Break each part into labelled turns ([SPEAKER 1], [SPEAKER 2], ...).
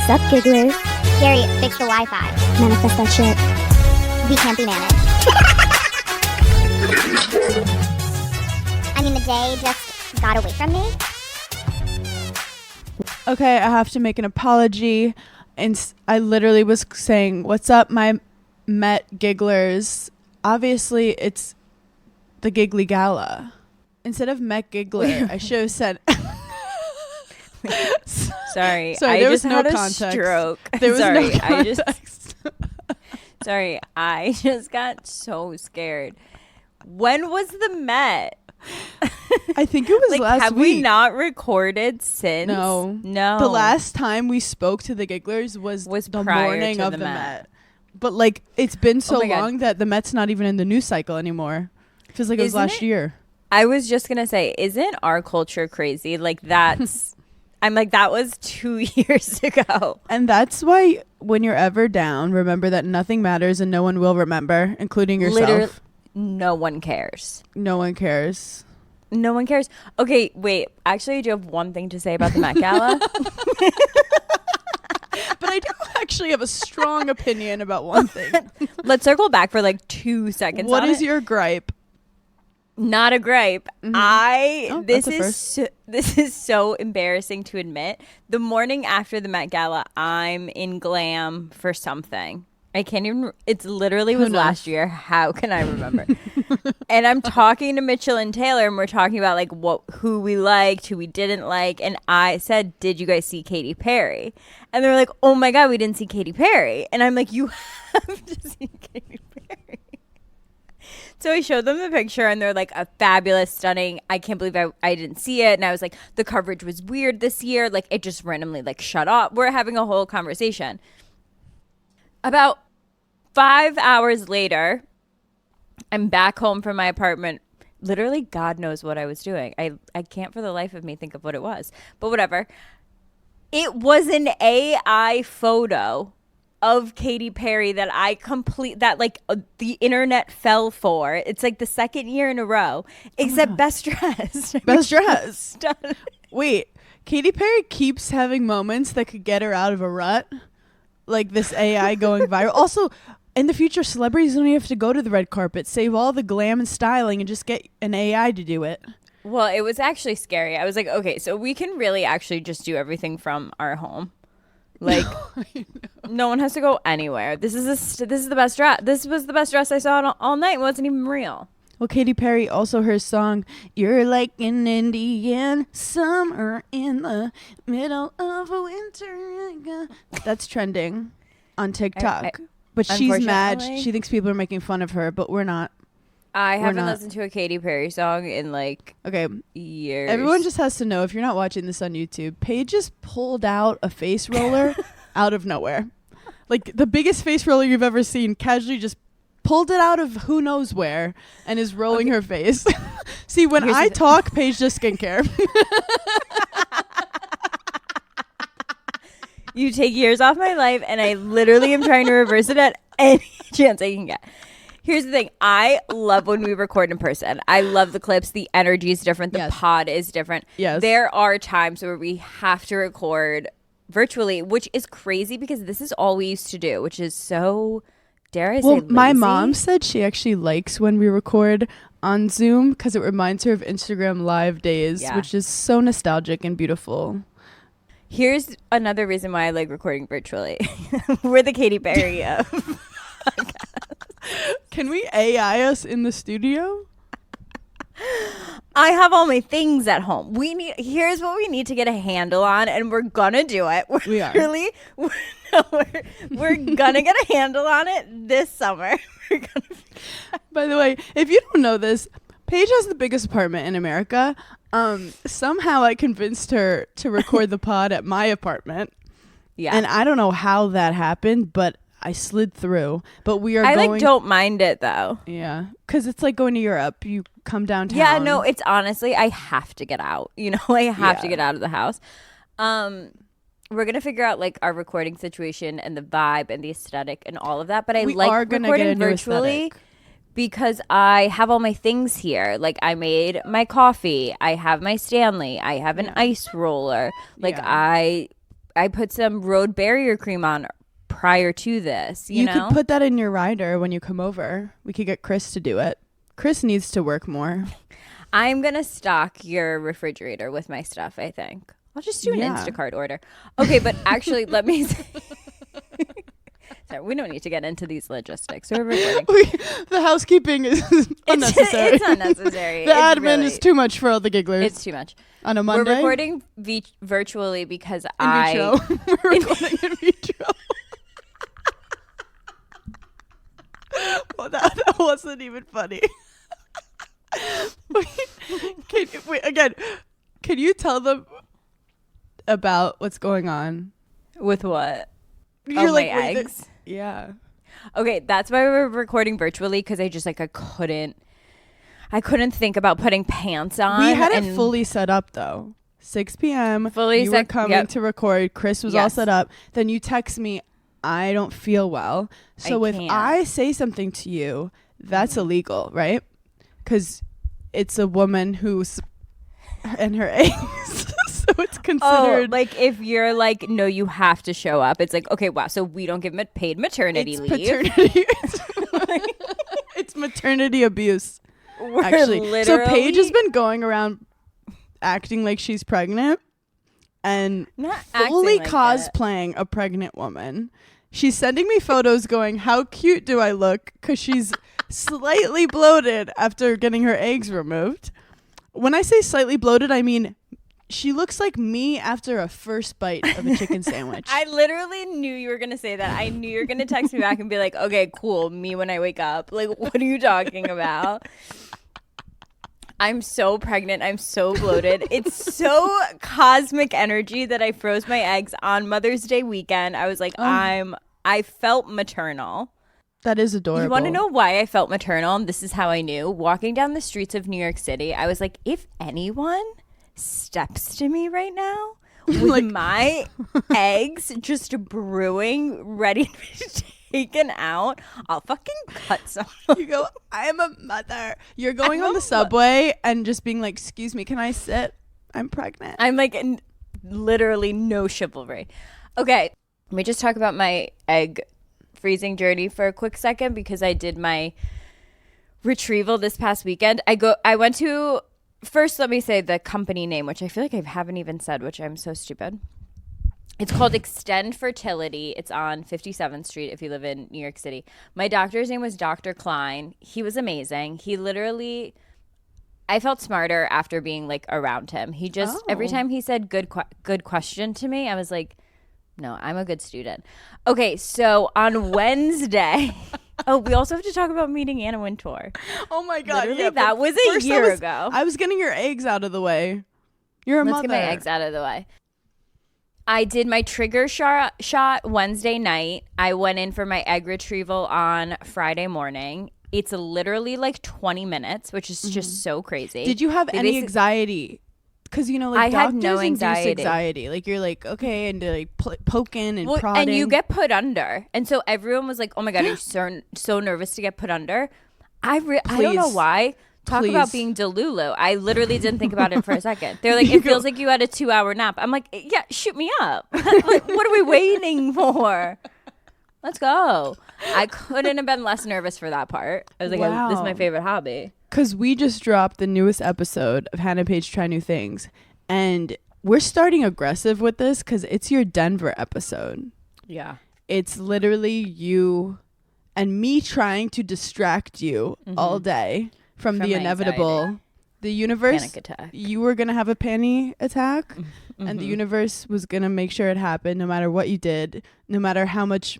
[SPEAKER 1] Sup, gigglers?
[SPEAKER 2] Gary, fix the Wi-Fi.
[SPEAKER 1] Manifest that shit.
[SPEAKER 2] We can't be managed. I mean, the day just got away from me.
[SPEAKER 3] Okay, I have to make an apology. And I literally was saying, what's up, my Met gigglers? Obviously, it's the Giggly Gala. Instead of Met Giggler, I should have said...
[SPEAKER 4] Sorry,
[SPEAKER 3] Sorry,
[SPEAKER 4] I
[SPEAKER 3] there
[SPEAKER 4] just
[SPEAKER 3] was no
[SPEAKER 4] had a
[SPEAKER 3] context.
[SPEAKER 4] stroke.
[SPEAKER 3] There was
[SPEAKER 4] Sorry,
[SPEAKER 3] no context.
[SPEAKER 4] Sorry, I just got so scared. When was the Met?
[SPEAKER 3] I think it was
[SPEAKER 4] Like,
[SPEAKER 3] last
[SPEAKER 4] have
[SPEAKER 3] week.
[SPEAKER 4] we not recorded since?
[SPEAKER 3] No.
[SPEAKER 4] No.
[SPEAKER 3] The last time we spoke to the Gigglers was the
[SPEAKER 4] prior
[SPEAKER 3] morning
[SPEAKER 4] to
[SPEAKER 3] of
[SPEAKER 4] the
[SPEAKER 3] the
[SPEAKER 4] Met.
[SPEAKER 3] Met. But like, it's been so
[SPEAKER 4] my God.
[SPEAKER 3] long that the Met's not even in the news cycle anymore. Feels like it was
[SPEAKER 4] Isn't
[SPEAKER 3] last
[SPEAKER 4] it?
[SPEAKER 3] year.
[SPEAKER 4] I was just gonna say, isn't our culture crazy? Like that's. I'm like, that was 2 years ago.
[SPEAKER 3] And that's why when you're ever down, remember that nothing matters and no one will remember, including yourself.
[SPEAKER 4] Literally, no one cares.
[SPEAKER 3] No one cares.
[SPEAKER 4] No one cares. Okay, wait. Actually, I do have one thing to say about the Met Gala.
[SPEAKER 3] But I do actually have a strong opinion about one thing.
[SPEAKER 4] Let's circle back for like 2 seconds.
[SPEAKER 3] What
[SPEAKER 4] on
[SPEAKER 3] is
[SPEAKER 4] it.
[SPEAKER 3] your gripe?
[SPEAKER 4] Not a gripe. This
[SPEAKER 3] that's a
[SPEAKER 4] is so embarrassing to admit. The morning after the Met Gala, I'm in glam for something. I can't even. It's literally was last year. How can I remember? And I'm talking to Mitchell and Taylor, and we're talking about like who we liked, who we didn't like. And I said, "Did you guys see Katy Perry?" And they're like, "Oh my God, we didn't see Katy Perry." And I'm like, "You have to see Katy Perry." So I showed them the picture and they're like a fabulous, stunning. I can't believe I didn't see it. And I was like, the coverage was weird this year. Like it just randomly like shut off. We're having a whole conversation. About 5 hours later, I'm back home from my apartment. Literally, God knows what I was doing. I can't for the life of me think of what it was. But whatever. It was an AI photo of Katy Perry that the internet fell for. It's like the second year in a row, except best dressed.
[SPEAKER 3] Best dressed. Wait, Katy Perry keeps having moments that could get her out of a rut, like this AI going viral. Also, in the future, celebrities don't even have to go to the red carpet. Save all the glam and styling and just get an AI to do it.
[SPEAKER 4] Well, it was actually scary. I was like, okay, so we can really actually just do everything from our home. Like, no one has to go anywhere. This is the best dress. This was the best dress I saw all night. It wasn't even real.
[SPEAKER 3] Well, Katy Perry, also her song, "You're Like an Indian Summer in the Middle of a Winter." That's trending on TikTok. But she's mad. She thinks people are making fun of her, but we're not.
[SPEAKER 4] I haven't listened to a Katy Perry song in like years.
[SPEAKER 3] Everyone just has to know, if you're not watching this on YouTube, Paige just pulled out a face roller out of nowhere. Like the biggest face roller you've ever seen, casually just pulled it out of who knows where and is rolling her face. See, when I talk, Paige does skincare.
[SPEAKER 4] You take years off my life and I literally am trying to reverse it at any chance I can get. Here's the thing. I love when we record in person. I love the clips. The energy is different. The pod is different.
[SPEAKER 3] Yes.
[SPEAKER 4] There are times where we have to record virtually, which is crazy because this is all we used to do, which is so, dare I say, lazy.
[SPEAKER 3] My mom said she actually likes when we record on Zoom because it reminds her of Instagram live days, which is so nostalgic and beautiful.
[SPEAKER 4] Here's another reason why I like recording virtually. We're the Katy Perry of
[SPEAKER 3] Can we AI us in the studio?
[SPEAKER 4] I have all my things at home. Here's what we need to get a handle on, and we're gonna do it.
[SPEAKER 3] We are.
[SPEAKER 4] We're gonna get a handle on it this summer.
[SPEAKER 3] By the way, if you don't know this, Paige has the biggest apartment in America. Somehow I convinced her to record the pod at my apartment. Yeah. And I don't know how that happened, but I slid through. But we are
[SPEAKER 4] I don't mind it though.
[SPEAKER 3] Yeah. Because it's like going to Europe. You come downtown.
[SPEAKER 4] Yeah, no, it's honestly, I have to get out. You know, I have to get out of the house. We're going to figure out like our recording situation and the vibe and the aesthetic and all of that. But I like recording virtually because I have all my things here. Like I made my coffee. I have my Stanley. I have an ice roller. Like I put some road barrier cream on prior to this. You know?
[SPEAKER 3] could put that in your rider when you come over. We could get Chris to do it. Chris needs to work more.
[SPEAKER 4] I'm going to stock your refrigerator with my stuff, I think. I'll just do an Instacart order. Okay, but actually, let me say. Sorry, we don't need to get into these logistics. We're recording.
[SPEAKER 3] The housekeeping is unnecessary.
[SPEAKER 4] It's unnecessary.
[SPEAKER 3] The admin is too much for all the gigglers.
[SPEAKER 4] It's too much.
[SPEAKER 3] On a Monday?
[SPEAKER 4] We're recording virtually because
[SPEAKER 3] in vitro. We're recording in vitro. Well, that wasn't even funny. Can you tell them about what's going on?
[SPEAKER 4] With what?
[SPEAKER 3] You're
[SPEAKER 4] my eggs?
[SPEAKER 3] Yeah.
[SPEAKER 4] Okay, that's why we're recording virtually, because I just I couldn't think about putting pants on.
[SPEAKER 3] We had it fully set up though. 6 p.m. You were coming to record. Chris was all set up. Then you text me, I don't feel well. So if I say something to you, that's illegal, right? Because it's a woman who's and her eggs. So it's considered.
[SPEAKER 4] Oh, like if you're like, no, you have to show up. It's like, okay, wow. So we don't give paid maternity leave.
[SPEAKER 3] It's maternity abuse. Actually, so Paige has been going around acting like she's pregnant and fully cosplaying a pregnant woman. She's sending me photos going, how cute do I look? Because she's slightly bloated after getting her eggs removed. When I say slightly bloated, I mean she looks like me after a first bite of a chicken sandwich.
[SPEAKER 4] I literally knew you were going to say that. I knew you were going to text me back and be like, okay, cool. Me when I wake up. Like, what are you talking about? I'm so pregnant. I'm so bloated. It's so cosmic energy that I froze my eggs on Mother's Day weekend. I was like, I felt maternal.
[SPEAKER 3] That is adorable.
[SPEAKER 4] You want to know why I felt maternal? This is how I knew. Walking down the streets of New York City, I was like, if anyone steps to me right now with my eggs just brewing, ready to be taken out, I'll fucking cut someone.
[SPEAKER 3] You go, I'm a mother. You're going on the subway and just being like, excuse me, can I sit? I'm pregnant.
[SPEAKER 4] I'm like, literally no chivalry. Okay, let me just talk about my egg freezing journey for a quick second, because I did my retrieval this past weekend. I went to, first let me say the company name, which I feel like I haven't even said, which I'm so stupid. It's called Extend Fertility. It's on 57th Street if you live in New York City. My doctor's name was Dr. Klein. He was amazing. He literally, I felt smarter after being like around him. He just, every time he said good question to me, I was like, no, I'm a good student. Okay, so on Wednesday, we also have to talk about meeting Anna Wintour.
[SPEAKER 3] Oh my God.
[SPEAKER 4] Literally, yeah, that was a year ago.
[SPEAKER 3] I was getting your eggs out of the way. You're a mother.
[SPEAKER 4] Let's get my eggs out of the way. I did my trigger shot Wednesday night. I went in for my egg retrieval on Friday morning. It's literally like 20 minutes, which is just so crazy.
[SPEAKER 3] Did you have any anxiety? Because, you know, like
[SPEAKER 4] I
[SPEAKER 3] doctors
[SPEAKER 4] had no
[SPEAKER 3] induce anxiety. Like, you're like, okay, and they're like poking and prodding.
[SPEAKER 4] And you get put under. And so everyone was like, oh my God, you're so nervous to get put under. I don't know why. Talk about being Delulu. I literally didn't think about it for a second. They're like, it feels like you had a 2-hour nap. I'm like, yeah, shoot me up. Like, what are we waiting for? Let's go. I couldn't have been less nervous for that part. I was like, wow. This is my favorite hobby.
[SPEAKER 3] Because we just dropped the newest episode of Hannah Page Try New Things. And we're starting aggressive with this because it's your Denver episode.
[SPEAKER 4] Yeah.
[SPEAKER 3] It's literally you and me trying to distract you all day from the inevitable. Anxiety. The universe,
[SPEAKER 4] panic attack. You
[SPEAKER 3] were going to have a panic attack. And the universe was going to make sure it happened no matter what you did, no matter how much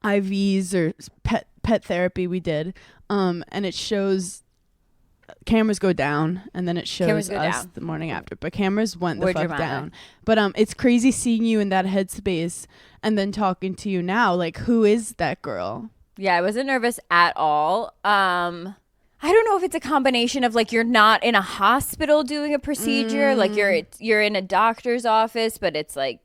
[SPEAKER 3] IVs or pet therapy we did. And it shows cameras go down and then it shows us the morning after, but cameras went the fuck down. But it's crazy seeing you in that headspace and then talking to you now. Like, who is that girl?
[SPEAKER 4] Yeah, I wasn't nervous at all. I don't know if it's a combination of like you're not in a hospital doing a procedure, like you're in a doctor's office, but it's like,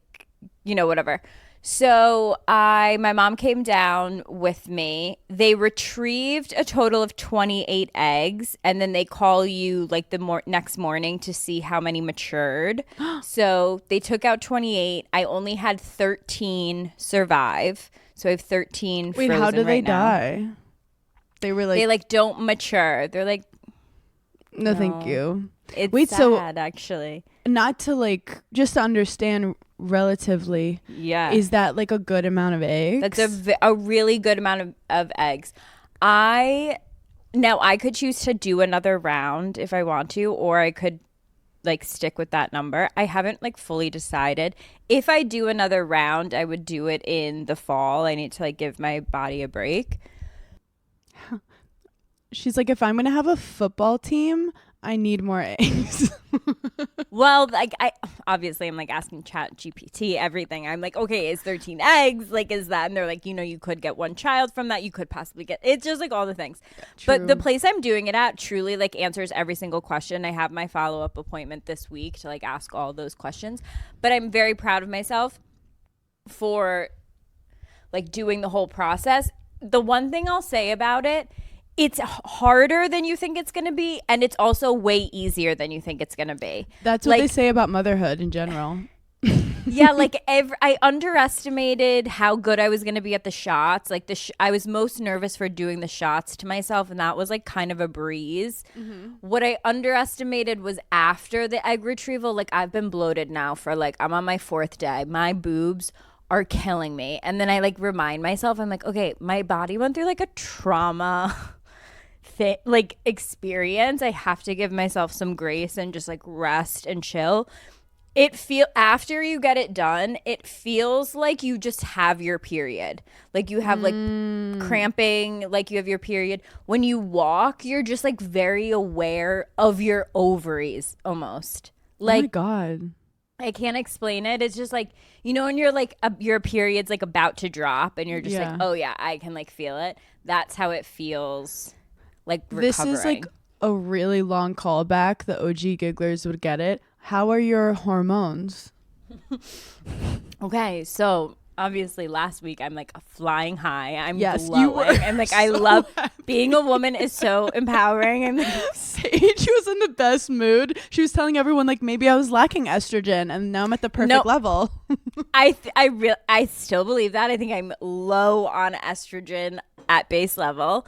[SPEAKER 4] you know, whatever. So my mom came down with me. They retrieved a total of 28 eggs, and then they call you like the next morning to see how many matured. So they took out 28. I only had 13 survive. So I have 13
[SPEAKER 3] Wait,
[SPEAKER 4] frozen
[SPEAKER 3] how did they
[SPEAKER 4] right now.
[SPEAKER 3] die? They were like,
[SPEAKER 4] They like don't mature. They're like,
[SPEAKER 3] no, thank you.
[SPEAKER 4] It's
[SPEAKER 3] Wait,
[SPEAKER 4] sad,
[SPEAKER 3] so
[SPEAKER 4] actually.
[SPEAKER 3] Not to like, just to understand relatively,
[SPEAKER 4] Yeah.
[SPEAKER 3] is that like a good amount of eggs?
[SPEAKER 4] That's a really good amount of eggs. Now I could choose to do another round if I want to, or I could like stick with that number. I haven't like fully decided. If I do another round, I would do it in the fall. I need to like give my body a break.
[SPEAKER 3] She's like, if I'm going to have a football team, I need more eggs.
[SPEAKER 4] Well, like I'm like asking Chat GPT everything. I'm like, okay, is 13 eggs? Like, is that? And they're like, you could get one child from that. You could possibly get. It's just like all the things. But the place I'm doing it at truly like answers every single question. I have my follow-up appointment this week to like ask all those questions. But I'm very proud of myself for like doing the whole process. The one thing I'll say about it, it's harder than you think it's going to be, and it's also way easier than you think it's going to be.
[SPEAKER 3] That's what they say about motherhood in general.
[SPEAKER 4] Yeah, like I underestimated how good I was going to be at the shots. Like I was most nervous for doing the shots to myself, and that was like kind of a breeze. Mm-hmm. What I underestimated was after the egg retrieval, like I've been bloated now for like, I'm on my 4th day. My boobs are killing me. And then I like remind myself, I'm like, okay, my body went through like a trauma like experience. I have to give myself some grace and just like rest and chill. After you get it done, it feels like you just have your period. Like you have like cramping, like you have your period. When you walk, you're just like very aware of your ovaries almost. Like,
[SPEAKER 3] oh my God.
[SPEAKER 4] I can't explain it. It's just like, when you're like, your period's like about to drop and you're just like, oh yeah, I can like feel it. That's how it feels like recovering.
[SPEAKER 3] This is like a really long callback. The OG gigglers would get it. How are your hormones?
[SPEAKER 4] Okay, so obviously last week I'm like flying high. I'm
[SPEAKER 3] yes,
[SPEAKER 4] glowing.
[SPEAKER 3] You were
[SPEAKER 4] and like I love being a woman is so empowering. And
[SPEAKER 3] Sage was in the best mood. She was telling everyone like maybe I was lacking estrogen and now I'm at the perfect level.
[SPEAKER 4] I still believe that. I think I'm low on estrogen at base level.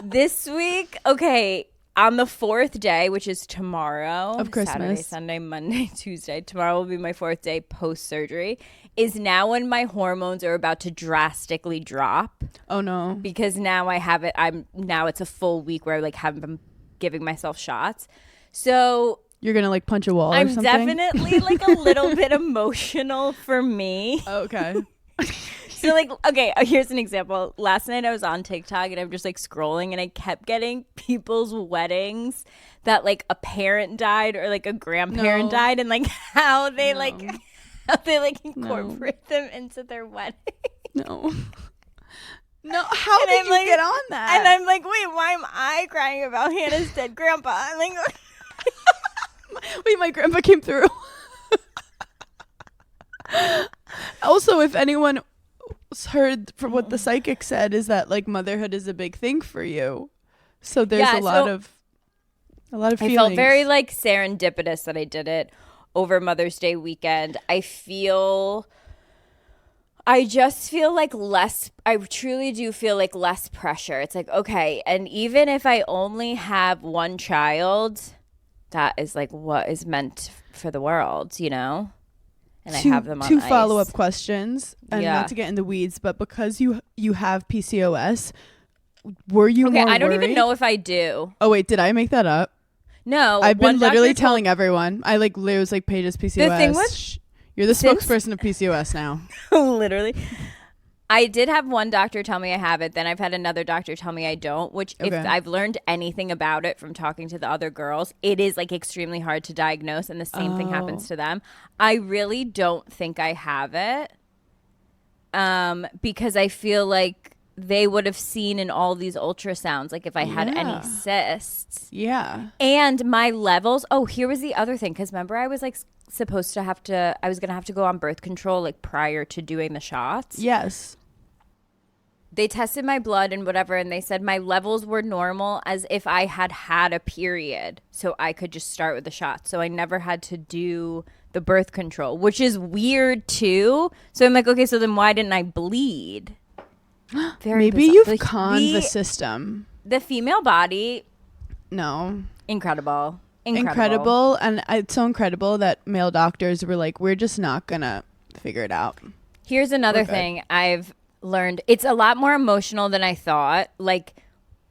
[SPEAKER 4] This week, okay, on the 4th day, which is tomorrow,
[SPEAKER 3] of Christmas,
[SPEAKER 4] Saturday, Sunday, Monday, Tuesday, tomorrow will be my 4th day post-surgery, is now when my hormones are about to drastically drop.
[SPEAKER 3] Oh no.
[SPEAKER 4] Because now I have it, now it's a full week where I like haven't been giving myself shots. So
[SPEAKER 3] you're gonna like punch a wall or something?
[SPEAKER 4] I'm definitely like a little bit emotional for me.
[SPEAKER 3] Okay.
[SPEAKER 4] So like, okay, here's an example. Last night I was on TikTok and I'm just like scrolling and I kept getting people's weddings that like a parent died or like a grandparent died and like how they incorporate them into their wedding.
[SPEAKER 3] No, how did you get on that?
[SPEAKER 4] And I'm like, wait, why am I crying about Hannah's dead grandpa? I'm like,
[SPEAKER 3] wait, my grandpa came through. Also, if anyone heard from what the psychic said, is that like motherhood is a big thing for you, so there's a lot of feelings.
[SPEAKER 4] I felt very like serendipitous that I did it over Mother's Day weekend. I just feel like I truly do feel like less pressure. It's like, okay, and even if I only have one child, that is like what is meant for the world, And I have them on
[SPEAKER 3] two
[SPEAKER 4] ice.
[SPEAKER 3] follow-up questions, and not to get in the weeds, but because you have PCOS, were you more
[SPEAKER 4] I don't
[SPEAKER 3] worried?
[SPEAKER 4] even know if I do.
[SPEAKER 3] Oh wait, did I make that up?
[SPEAKER 4] No,
[SPEAKER 3] I've been literally telling everyone. I like Liz like Paige's PCOS.
[SPEAKER 4] The thing was,
[SPEAKER 3] you're the spokesperson of PCOS now.
[SPEAKER 4] Literally. I did have one doctor tell me I have it. Then I've had another doctor tell me I don't, which if I've learned anything about it from talking to the other girls, it is like extremely hard to diagnose, and the same thing happens to them. I really don't think I have it because I feel like they would have seen in all these ultrasounds, like if I had any cysts.
[SPEAKER 3] Yeah.
[SPEAKER 4] And my levels. Oh, here was the other thing. Because remember I was like supposed to I was going to have to go on birth control like prior to doing the shots.
[SPEAKER 3] Yes.
[SPEAKER 4] They tested my blood and whatever, and they said my levels were normal as if I had had a period. So I could just start with the shot. So I never had to do the birth control, which is weird too. So I'm like, okay, so then why didn't I bleed?
[SPEAKER 3] Maybe
[SPEAKER 4] bizarre.
[SPEAKER 3] you've
[SPEAKER 4] Like,
[SPEAKER 3] conned the system.
[SPEAKER 4] The female body,
[SPEAKER 3] No.
[SPEAKER 4] incredible.
[SPEAKER 3] And it's so incredible that male doctors were like, we're just not going to figure it out.
[SPEAKER 4] Here's another thing I've learned. It's a lot more emotional than I thought. Like,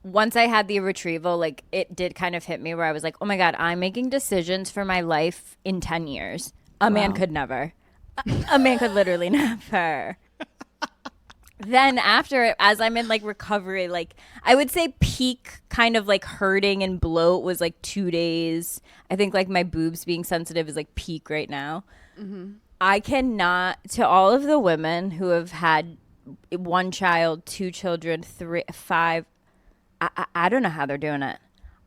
[SPEAKER 4] once I had the retrieval, like, it did kind of hit me where I was like, oh my God, I'm making decisions for my life in 10 years. A man could never. A man could literally never. Then after, as I'm in like recovery, like I would say peak kind of like hurting and bloat was like 2 days. I think like my boobs being sensitive is like peak right now. Mm-hmm. I cannot, to all of the women who have had 1 child, 2 children, 3, 5, I don't know how they're doing it.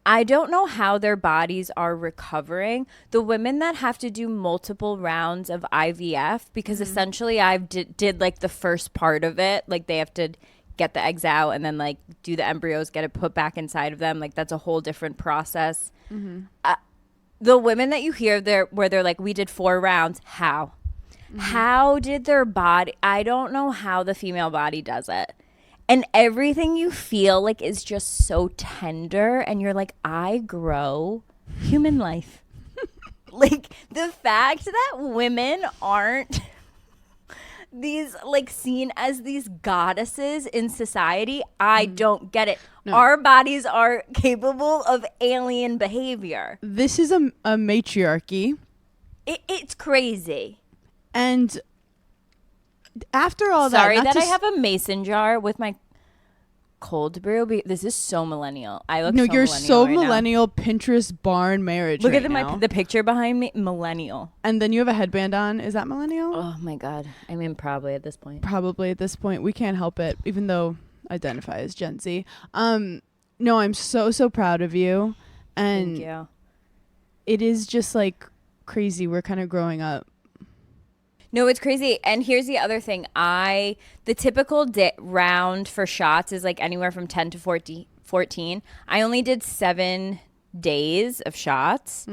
[SPEAKER 4] I don't know how their bodies are recovering. The women that have to do multiple rounds of IVF, because essentially I did like the first part of it. Like they have to get the eggs out and then like do the embryos, get it put back inside of them. Like that's a whole different process. Mm-hmm. The women that you hear there where they're like, we did 4 rounds. How? Mm-hmm. How did their body? I don't know how the female body does it. And everything you feel like is just so tender. And you're like, I grow human life. Like the fact that women aren't these like seen as these goddesses in society, I don't get it. No. Our bodies are capable of alien behavior.
[SPEAKER 3] This is a matriarchy.
[SPEAKER 4] It's crazy.
[SPEAKER 3] And after all
[SPEAKER 4] Sorry that I have a mason jar with my cold brew. This is so millennial. I look
[SPEAKER 3] you're so
[SPEAKER 4] right
[SPEAKER 3] millennial now. Pinterest barn marriage.
[SPEAKER 4] Look
[SPEAKER 3] right
[SPEAKER 4] at
[SPEAKER 3] now.
[SPEAKER 4] the picture behind me. Millennial.
[SPEAKER 3] And then you have a headband on. Is that millennial?
[SPEAKER 4] Oh my God. I mean, probably at this point.
[SPEAKER 3] Probably at this point. We can't help it, even though I identify as Gen Z. No, I'm so proud of you. And
[SPEAKER 4] thank you.
[SPEAKER 3] It is just like crazy. We're kind of growing up.
[SPEAKER 4] No, it's crazy. And here's the other thing. The typical round for shots is like anywhere from 10 to 14. I only did 7 days of shots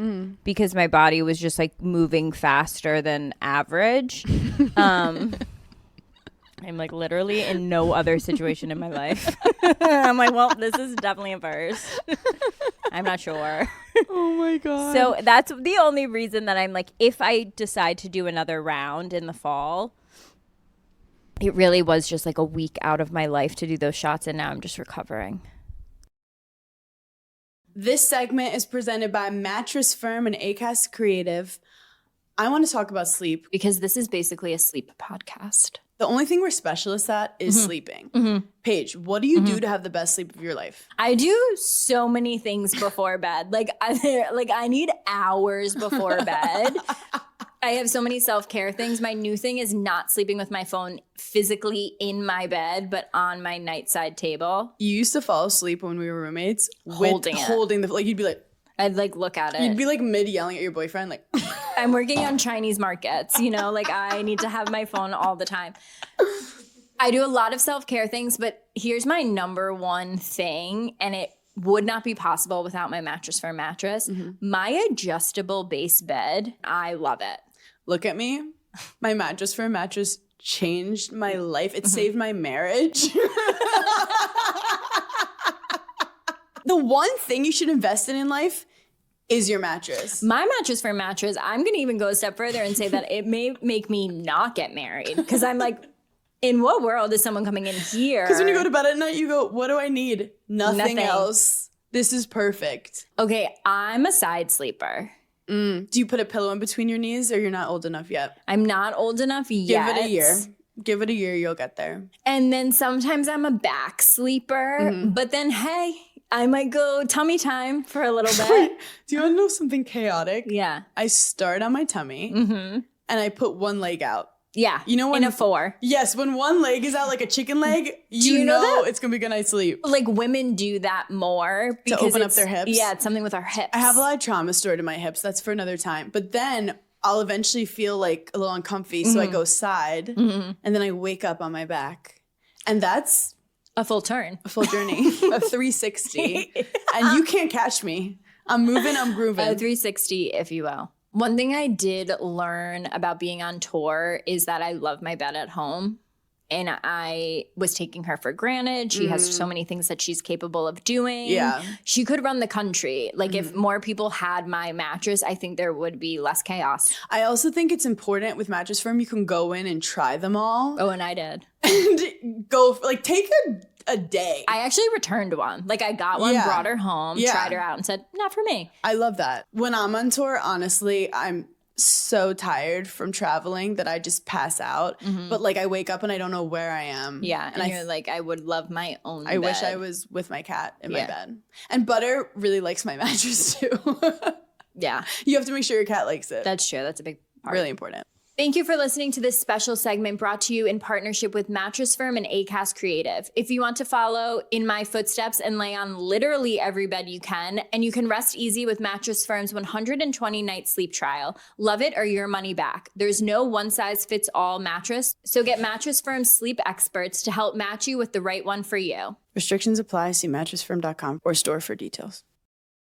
[SPEAKER 4] because my body was just like moving faster than average. I'm like literally in no other situation in my life. I'm like, well, this is definitely a first. I'm not sure.
[SPEAKER 3] Oh my God.
[SPEAKER 4] So that's the only reason that I'm like, if I decide to do another round in the fall, it really was just like a week out of my life to do those shots. And now I'm just recovering.
[SPEAKER 3] This segment is presented by Mattress Firm and Acast Creative. I want to talk about sleep.
[SPEAKER 1] Because this is basically a sleep podcast.
[SPEAKER 3] The only thing we're specialists at is sleeping. Mm-hmm. Paige, what do you do to have the best sleep of your life?
[SPEAKER 1] I do so many things before bed. Like I need hours before bed. I have so many self-care things. My new thing is not sleeping with my phone physically in my bed, but on my nightside table.
[SPEAKER 3] You used to fall asleep when we were roommates.
[SPEAKER 1] Holding
[SPEAKER 3] the like you'd be like,
[SPEAKER 1] I'd like look at it.
[SPEAKER 3] You'd be like mid yelling at your boyfriend, like
[SPEAKER 1] I'm working on Chinese markets, like I need to have my phone all the time. I do a lot of self-care things, but here's my number one thing, and it would not be possible without my Mattress Firm mattress. Mm-hmm. My adjustable base bed, I love it.
[SPEAKER 3] Look at me. My Mattress Firm mattress changed my life. It saved my marriage. The one thing you should invest in life is your mattress.
[SPEAKER 1] My Mattress Firm mattress, I'm going to even go a step further and say that it may make me not get married. Because I'm like, in what world is someone coming in here?
[SPEAKER 3] Because when you go to bed at night, you go, what do I need? Nothing else. This is perfect.
[SPEAKER 1] Okay, I'm a side sleeper.
[SPEAKER 3] Do you put a pillow in between your knees, or you're not old enough yet?
[SPEAKER 1] I'm not old enough yet.
[SPEAKER 3] Give it a year. Give it a year, you'll get there.
[SPEAKER 1] And then sometimes I'm a back sleeper. But then, hey, I might go tummy time for a little bit.
[SPEAKER 3] Do you want to know something chaotic?
[SPEAKER 1] Yeah.
[SPEAKER 3] I start on my tummy and I put one leg out.
[SPEAKER 1] Yeah.
[SPEAKER 3] You know when
[SPEAKER 1] in a 4.
[SPEAKER 3] Yes, when one leg is out like a chicken leg, you know it's gonna be a good night's sleep.
[SPEAKER 1] Like women do that more because
[SPEAKER 3] to open up their hips.
[SPEAKER 1] Yeah, it's something with our hips.
[SPEAKER 3] I have a lot of trauma stored in my hips. That's for another time. But then I'll eventually feel like a little uncomfy. So I go side and then I wake up on my back. And that's
[SPEAKER 1] a full turn.
[SPEAKER 3] a full journey, a 360. And you can't catch me. I'm moving, I'm grooving.
[SPEAKER 1] A 360, if you will. One thing I did learn about being on tour is that I love my bed at home. And I was taking her for granted. She has so many things that she's capable of doing.
[SPEAKER 3] Yeah.
[SPEAKER 1] She could run the country. Like, if more people had my mattress, I think there would be less chaos.
[SPEAKER 3] I also think it's important with Mattress Firm, you can go in and try them all.
[SPEAKER 1] Oh, and I did.
[SPEAKER 3] And go, like, take a day.
[SPEAKER 1] I actually returned one. Like, I got one,
[SPEAKER 3] Yeah.
[SPEAKER 1] brought her home,
[SPEAKER 3] Yeah.
[SPEAKER 1] tried her out, and said, not for me.
[SPEAKER 3] I love that. When I'm on tour, honestly, I'm so tired from traveling that I just pass out. But like I wake up and I don't know where I am.
[SPEAKER 1] Yeah, and
[SPEAKER 3] and
[SPEAKER 1] you're like, I would love my own
[SPEAKER 3] I wish I
[SPEAKER 1] bed.
[SPEAKER 3] was with my cat in my
[SPEAKER 1] Yeah.
[SPEAKER 3] bed. And Butter really likes my mattress too.
[SPEAKER 1] Yeah,
[SPEAKER 3] You have to make sure your cat likes it.
[SPEAKER 1] that's true. That's a big part.
[SPEAKER 3] really important.
[SPEAKER 1] Thank you for listening to this special segment brought to you in partnership with Mattress Firm and Acast Creative. If you want to follow in my footsteps and lay on literally every bed you can, and you can rest easy with Mattress Firm's 120-night sleep trial, love it or your money back. There's no one-size-fits-all mattress, so get Mattress Firm's sleep experts to help match you with the right one for you.
[SPEAKER 3] Restrictions apply. See mattressfirm.com or store for details.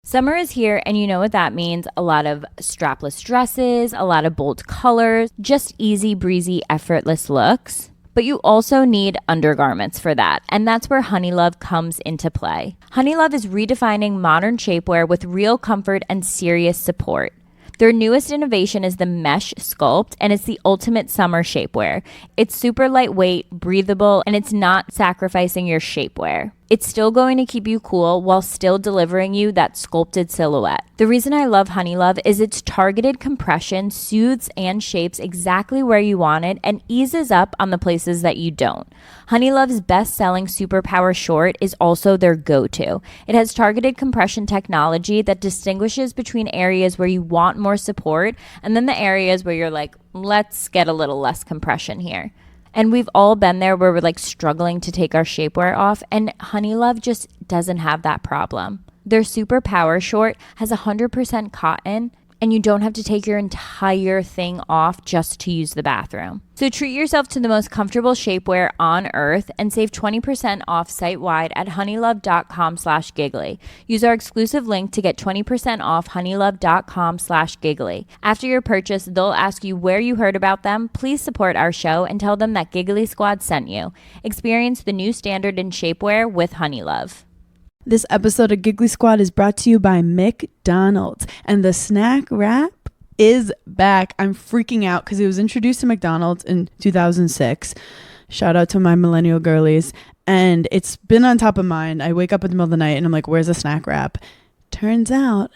[SPEAKER 4] Summer is here, and you know what that means. A lot of strapless dresses, a lot of bold colors, just easy breezy, effortless looks. But you also need undergarments for that, and that's where Honeylove comes into play. Honeylove is redefining modern shapewear with real comfort and serious support. Their newest innovation is the Mesh Sculpt, and it's the ultimate summer shapewear. It's super lightweight, breathable, and it's not sacrificing your shapewear. It's still going to keep you cool while still delivering you that sculpted silhouette. The reason I love Honeylove is its targeted compression soothes and shapes exactly where you want it and eases up on the places that you don't. Honeylove's best-selling Superpower Short is also their go-to. It has targeted compression technology that distinguishes between areas where you want more support and then the areas where you're like, let's get a little less compression here. And we've all been there where we're like struggling to take our shapewear off, and Honeylove just doesn't have that problem. Their Super Power Short has 100% cotton, and you don't have to take your entire thing off just to use the bathroom. So treat yourself to the most comfortable shapewear on earth and save 20% off site-wide at honeylove.com/giggly. Use our exclusive link to get 20% off honeylove.com/giggly. After your purchase, they'll ask you where you heard about them. Please support our show and tell them that Giggly Squad sent you. Experience the new standard in shapewear with Honeylove.
[SPEAKER 3] This episode of Giggly Squad is brought to you by McDonald's, and the snack wrap is back. I'm freaking out because it was introduced to McDonald's in 2006. Shout out to my millennial girlies. And it's been on top of mind. I wake up in the middle of the night and I'm like, where's the snack wrap? Turns out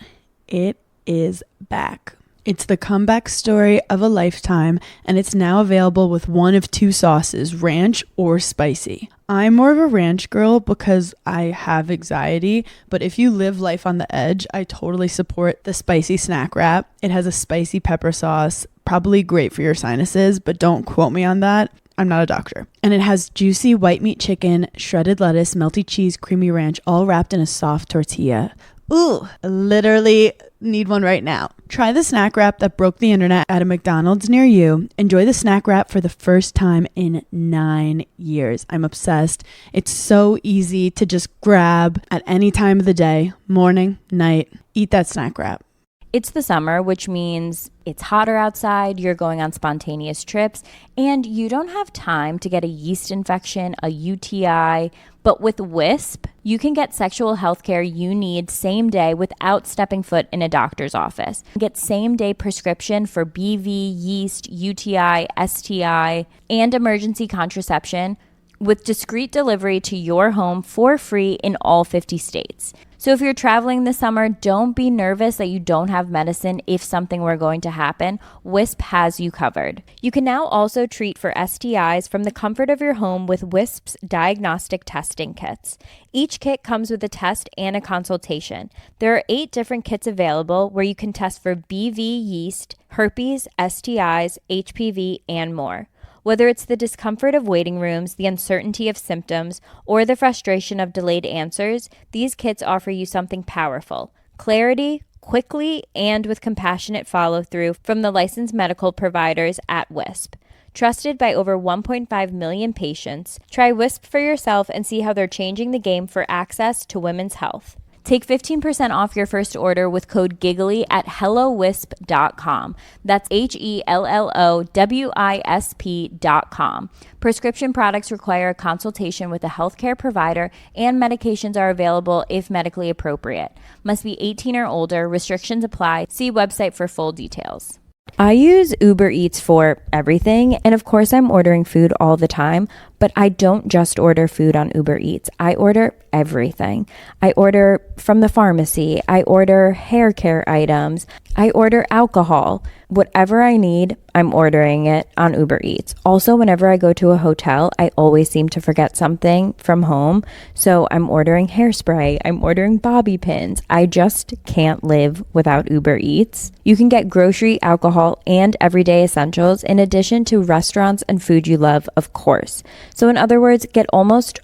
[SPEAKER 3] it is back. It's the comeback story of a lifetime, and it's now available with one of two sauces, ranch or spicy. I'm more of a ranch girl because I have anxiety, but if you live life on the edge, I totally support the spicy snack wrap. It has a spicy pepper sauce, probably great for your sinuses, but don't quote me on that. I'm not a doctor. And it has juicy white meat chicken, shredded lettuce, melty cheese, creamy ranch, all wrapped in a soft tortilla. Ooh, literally need one right now. Try the snack wrap that broke the internet at a McDonald's near you. Enjoy the snack wrap for the first time in 9 years. I'm obsessed. It's so easy to just grab at any time of the day, morning, night. Eat that snack wrap.
[SPEAKER 4] It's the summer, which means it's hotter outside, you're going on spontaneous trips, and you don't have time to get a yeast infection, a UTI. But with Wisp, you can get sexual health care you need same day without stepping foot in a doctor's office. Get same day prescription for BV, yeast, UTI, STI, and emergency contraception with discreet delivery to your home for free in all 50 states. So if you're traveling this summer, don't be nervous that you don't have medicine if something were going to happen. Wisp has you covered. You can now also treat for STIs from the comfort of your home with Wisp's diagnostic testing kits. Each kit comes with a test and a consultation. There are 8 different kits available where you can test for BV yeast, herpes, STIs, HPV, and more. Whether it's the discomfort of waiting rooms, the uncertainty of symptoms, or the frustration of delayed answers, these kits offer you something powerful: clarity quickly and with compassionate follow-through from the licensed medical providers at Wisp. Trusted by over 1.5 million patients, try Wisp for yourself and see how they're changing the game for access to women's health. Take 15% off your first order with code GIGGLY at HelloWisp.com. That's HelloWisp.com. Prescription products require a consultation with a healthcare provider, and medications are available if medically appropriate. Must be 18 or older. Restrictions apply. See website for full details. I use Uber Eats for everything, and of course I'm ordering food all the time, but I don't just order food on Uber Eats. I order everything. I order from the pharmacy. I order hair care items. I order alcohol. Whatever I need, I'm ordering it on Uber Eats. Also, whenever I go to a hotel, I always seem to forget something from home. So I'm ordering hairspray. I'm ordering bobby pins. I just can't live without Uber Eats. You can get grocery, alcohol, and everyday essentials in addition to restaurants and food you love, of course. So in other words, get almost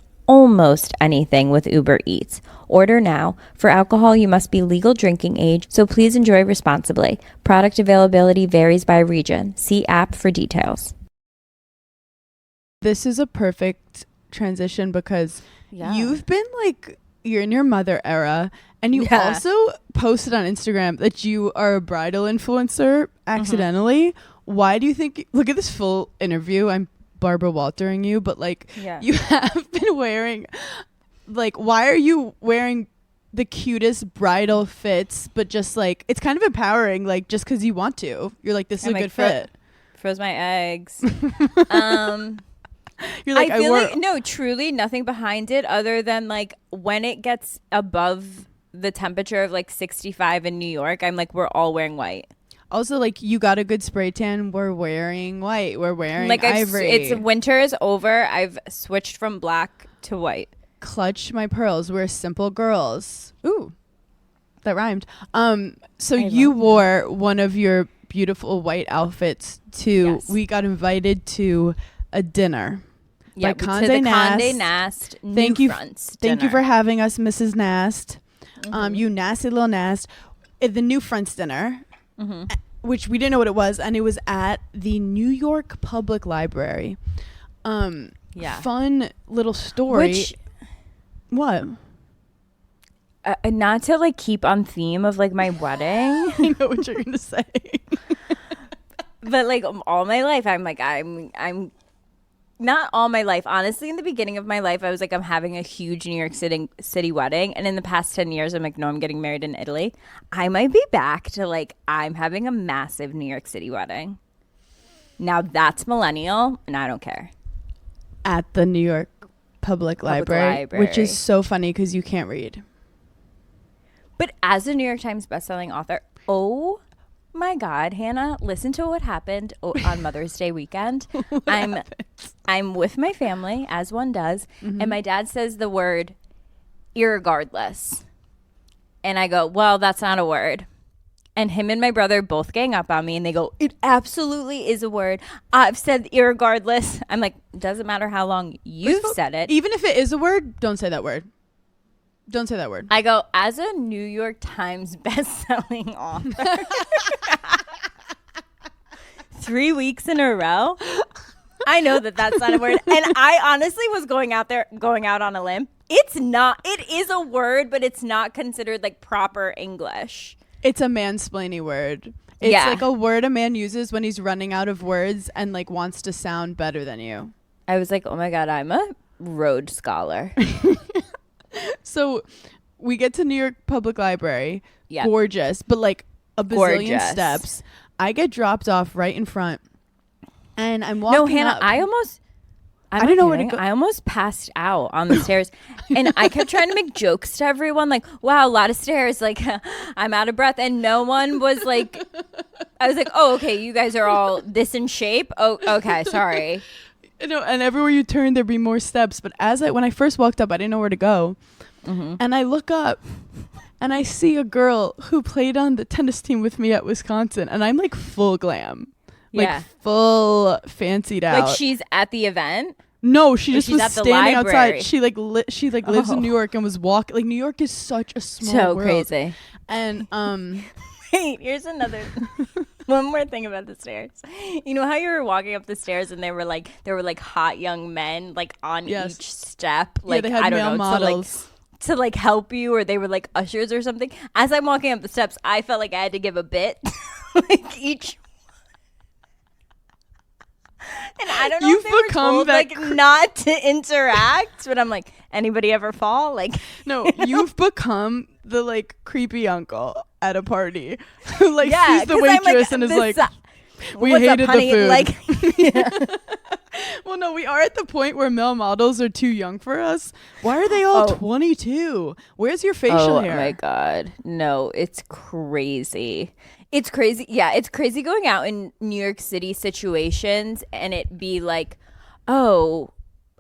[SPEAKER 4] anything with Uber Eats. Order now. For alcohol, you must be legal drinking age, so please enjoy responsibly. Product availability varies by region. See app for details.
[SPEAKER 3] This is a perfect transition because you've been like, you're in your mother era, and you also posted on Instagram that you are a bridal influencer accidentally. Why do you think, look at this full interview, I'm Barbara Waltering you, but like you have been wearing, like, why are you wearing the cutest bridal fits, but just like, it's kind of empowering, like just because you want to, you're like, this is a good fit.
[SPEAKER 4] Froze my eggs.
[SPEAKER 3] You're like,
[SPEAKER 4] I feel like, no, truly nothing behind it other than like when it gets above the temperature of like 65 in New York, I'm like, we're all wearing white.
[SPEAKER 3] Also, like, you got a good spray tan. We're wearing white. We're wearing like ivory.
[SPEAKER 4] It's winter is over. I've switched from black to white.
[SPEAKER 3] Clutch my pearls. We're simple girls. Ooh, that rhymed. So you wore one of your beautiful white outfits to. Yes. We got invited to a dinner.
[SPEAKER 4] Yeah, to the Condé Nast.
[SPEAKER 3] Thank you for having us, Mrs. Nast. You nasty little Nast. At the New Fronts dinner. Which we didn't know what it was, and it was at the New York Public Library. Fun little story. What?
[SPEAKER 4] Not to like keep on theme of like my wedding.
[SPEAKER 3] I know what you're gonna say.
[SPEAKER 4] But like all my life, I'm like I'm not all my life. Honestly, in the beginning of my life, I was like, I'm having a huge New York City wedding. And in the past 10 years, I'm like, no, I'm getting married in Italy. I might be back to like, I'm having a massive New York City wedding. Now that's millennial, and I don't care.
[SPEAKER 3] At the New York Public Library, which is so funny because you can't read.
[SPEAKER 4] But as a New York Times bestselling author, oh my God, Hannah, listen to what happened on Mother's Day weekend. I'm with my family, as one does, and my dad says the word irregardless. And I go, well, that's not a word. And him and my brother both gang up on me, and they go, it absolutely is a word. I've said irregardless. I'm like, doesn't matter how long you've said it.
[SPEAKER 3] Even if it is a word, don't say that word. Don't say that word.
[SPEAKER 4] I go, as a New York Times bestselling author, 3 weeks in a row, I know that that's not a word. And I honestly was going out on a limb. It is a word, but it's not considered like proper English.
[SPEAKER 3] It's a mansplaining word. It's like a word a man uses when he's running out of words and like wants to sound better than you.
[SPEAKER 4] I was like, oh my God, I'm a Rhodes Scholar.
[SPEAKER 3] So we get to New York Public Library. Yeah. Gorgeous, but like a bazillion steps. I get dropped off right in front. And I'm walking up.
[SPEAKER 4] No, Hannah, I don't know where to go. I almost passed out on the stairs. And I kept trying to make jokes to everyone. Like, wow, a lot of stairs. Like, I'm out of breath. And no one was like, I was like, oh, okay, you guys are all this in shape. Oh, okay, sorry.
[SPEAKER 3] No, and everywhere you turn, there'd be more steps. But when I first walked up, I didn't know where to go. And I look up and I see a girl who played on the tennis team with me at Wisconsin. And I'm like full glam. Like full fancied out.
[SPEAKER 4] Like she's at the event?
[SPEAKER 3] No, she just
[SPEAKER 4] she's
[SPEAKER 3] was
[SPEAKER 4] at the
[SPEAKER 3] standing
[SPEAKER 4] library.
[SPEAKER 3] outside. She lives in New York and was walking. Like New York is such a small world.
[SPEAKER 4] crazy.
[SPEAKER 3] And
[SPEAKER 4] Wait, here's another one more thing about the stairs. You know how you were walking up the stairs and there were like hot young men like on each step, like
[SPEAKER 3] they had
[SPEAKER 4] I don't
[SPEAKER 3] male
[SPEAKER 4] know,
[SPEAKER 3] models.
[SPEAKER 4] to like help you, or they were like ushers or something. As I'm walking up the steps, I felt like I had to give a bit, like each. And I don't know
[SPEAKER 3] You've
[SPEAKER 4] if they were
[SPEAKER 3] become
[SPEAKER 4] told
[SPEAKER 3] that
[SPEAKER 4] like not to interact, but I'm like, anybody ever fall? Like,
[SPEAKER 3] no, you've become the like creepy uncle at a party who like sees the
[SPEAKER 4] 'cause I'm
[SPEAKER 3] waitress and is like, we
[SPEAKER 4] what's
[SPEAKER 3] hated
[SPEAKER 4] up, honey?
[SPEAKER 3] the food.
[SPEAKER 4] Like,
[SPEAKER 3] Well, no, we are at the point where male models are too young for us. Why are they all 22? Where's your facial hair?
[SPEAKER 4] Oh my God. No, it's crazy. It's crazy. Yeah, it's crazy going out in New York City situations and it be like, oh,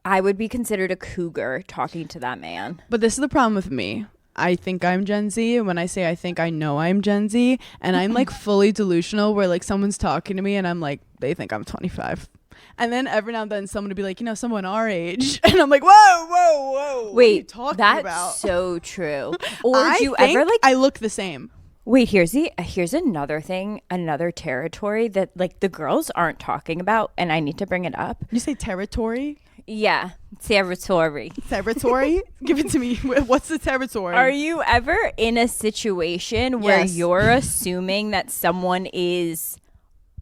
[SPEAKER 4] I would be considered a cougar talking to that man.
[SPEAKER 3] But this is the problem with me. I think I'm Gen Z, and when I say I think, I know I'm Gen Z, and I'm like fully delusional where like someone's talking to me and I'm like, they think I'm 25. And then every now and then someone would be like, someone our age. And I'm like, whoa.
[SPEAKER 4] Wait,
[SPEAKER 3] what are you talking
[SPEAKER 4] that's
[SPEAKER 3] about?
[SPEAKER 4] so true. Or
[SPEAKER 3] I
[SPEAKER 4] do you
[SPEAKER 3] think
[SPEAKER 4] ever like
[SPEAKER 3] I look the same.
[SPEAKER 4] wait, here's another thing, another territory that like the girls aren't talking about and I need to bring it up.
[SPEAKER 3] You say territory?
[SPEAKER 4] Yeah, territory.
[SPEAKER 3] Territory? Give it to me. What's the territory?
[SPEAKER 4] Are you ever in a situation where
[SPEAKER 3] Yes.
[SPEAKER 4] you're assuming that someone is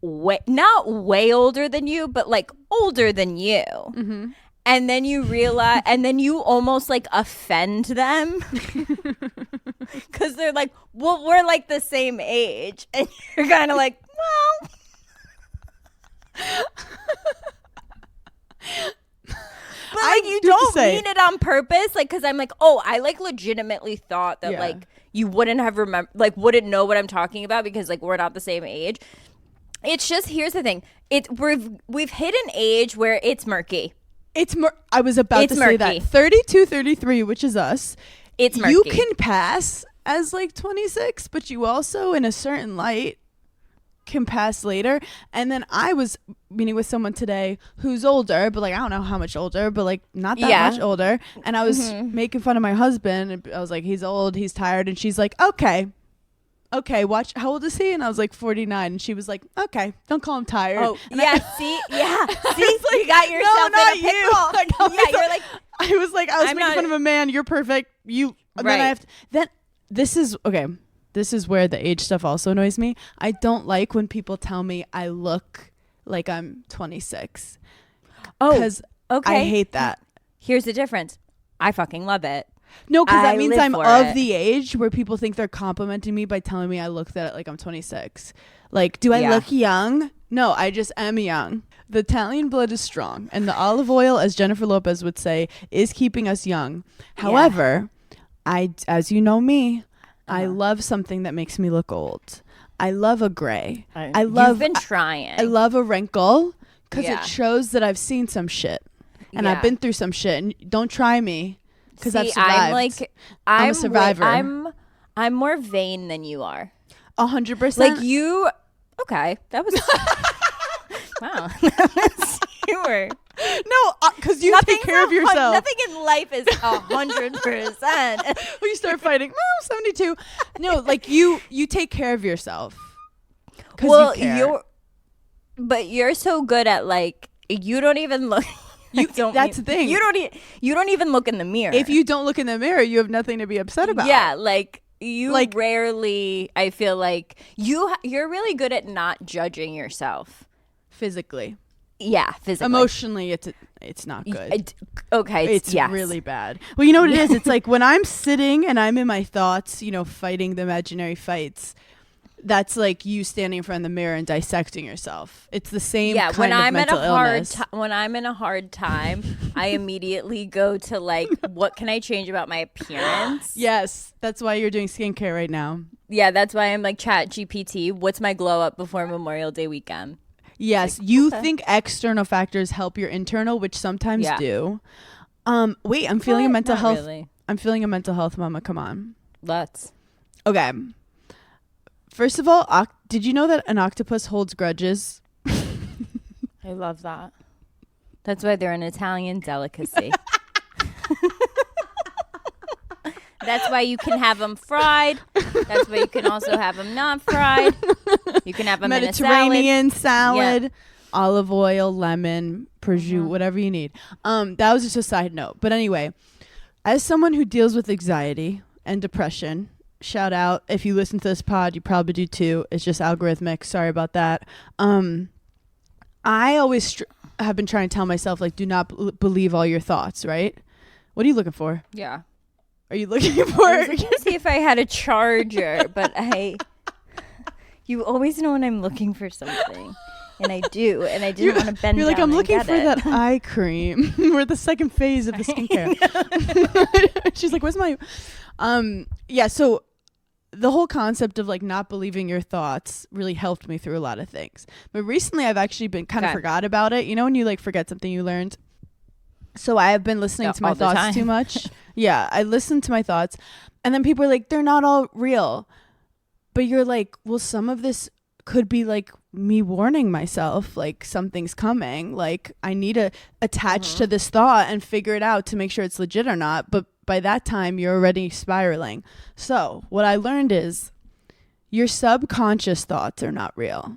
[SPEAKER 4] not way older than you, but like older than you?
[SPEAKER 3] Mm-hmm.
[SPEAKER 4] And then you realize, and then you almost like offend them because they're like, well, we're like the same age. And you're kind of like, well. But like you don't mean it on purpose, like because I'm like, oh, I like legitimately thought that like you wouldn't have wouldn't know what I'm talking about because like we're not the same age. It's just, here's the thing, we've hit an age where it's murky.
[SPEAKER 3] I was about to say that 32, 33, which is us.
[SPEAKER 4] It's murky.
[SPEAKER 3] You can pass as like 26, but you also, in a certain light, can pass later. And then I was meeting with someone today who's older, but like I don't know how much older, but like not that much older. And I was making fun of my husband, and I was like, he's old, he's tired, and she's like, okay, watch, how old is he? And I was like 49, and she was like, okay, don't call him tired.
[SPEAKER 4] Oh,
[SPEAKER 3] and
[SPEAKER 4] yeah, see, you got yourself
[SPEAKER 3] no,
[SPEAKER 4] in a pickle.
[SPEAKER 3] Like,
[SPEAKER 4] You're like,
[SPEAKER 3] I was making fun of a man, you're perfect, you, and then I have to, this is where the age stuff also annoys me. I don't like when people tell me I look like I'm 26. Oh, because I hate that.
[SPEAKER 4] Here's the difference. I fucking love it.
[SPEAKER 3] No, because that means I'm of
[SPEAKER 4] it.
[SPEAKER 3] the age where people think they're complimenting me by telling me I look that like I'm 26. Like, do I look young? No, I just am young. The Italian blood is strong, and the olive oil, as Jennifer Lopez would say, is keeping us young. However, as you know me, I love something that makes me look old. I love a gray.
[SPEAKER 4] You've been trying.
[SPEAKER 3] I love a wrinkle because it shows that I've seen some shit and I've been through some shit. And don't try me because I've survived. I'm a survivor.
[SPEAKER 4] I'm more vain than you are.
[SPEAKER 3] 100%.
[SPEAKER 4] Like you. Okay, that was. Wow. You were.
[SPEAKER 3] No, because you take care of yourself.
[SPEAKER 4] Nothing in life is 100%.
[SPEAKER 3] When you start fighting, 72. No, like you take care of yourself.
[SPEAKER 4] Well, you're so good at like you don't even look.
[SPEAKER 3] That's the thing.
[SPEAKER 4] You don't even look in the mirror.
[SPEAKER 3] If you don't look in the mirror, you have nothing to be upset about.
[SPEAKER 4] Yeah, like you rarely. I feel like you're really good at not judging yourself
[SPEAKER 3] physically.
[SPEAKER 4] Yeah, physically.
[SPEAKER 3] Emotionally, it's not good.
[SPEAKER 4] It's
[SPEAKER 3] really bad. Well, you know what it is? It's like when I'm sitting and I'm in my thoughts, fighting the imaginary fights. That's like you standing in front of the mirror and dissecting yourself. It's the same kind of mental illness.
[SPEAKER 4] When I'm in a hard time, I immediately go to like, what can I change about my appearance?
[SPEAKER 3] Yes, that's why you're doing skincare right now.
[SPEAKER 4] Yeah, that's why I'm like Chat GPT. What's my glow up before Memorial Day weekend?
[SPEAKER 3] Yes, you think external factors help your internal, which sometimes do. Wait, I'm feeling a mental health. Really. I'm feeling a mental health, mama. Come on.
[SPEAKER 4] Let's.
[SPEAKER 3] Okay. First of all, did you know that an octopus holds grudges?
[SPEAKER 4] I love that. That's why they're an Italian delicacy. That's why you can have them fried. That's why you can also have them not fried. You can have them
[SPEAKER 3] Mediterranean
[SPEAKER 4] in a
[SPEAKER 3] salad,
[SPEAKER 4] Yeah.
[SPEAKER 3] olive oil, lemon, prosciutto, whatever you need. That was just a side note. But anyway, as someone who deals with anxiety and depression, shout out, if you listen to this pod, you probably do too. It's just algorithmic. Sorry about that. I always have been trying to tell myself, like, do not believe all your thoughts, right? What are you looking for?
[SPEAKER 4] Yeah.
[SPEAKER 3] Are you looking for?
[SPEAKER 4] I was looking to see if I had a charger, but you always know when I'm looking for something. And I do, and I didn't want to bend
[SPEAKER 3] You're like,
[SPEAKER 4] down
[SPEAKER 3] I'm looking
[SPEAKER 4] and
[SPEAKER 3] for
[SPEAKER 4] get
[SPEAKER 3] that eye cream. We're at the second phase of the skincare. She's like, where's my... Yeah, so the whole concept of like not believing your thoughts really helped me through a lot of things. But recently I've actually been kind of forgot about it. You know when you like forget something you learned? So I have been listening to my thoughts too much. Yeah, I listen to my thoughts. And then people are like, they're not all real. But you're like, well, some of this could be like me warning myself, like something's coming. Like I need to attach to this thought and figure it out to make sure it's legit or not. But by that time, you're already spiraling. So what I learned is your subconscious thoughts are not real.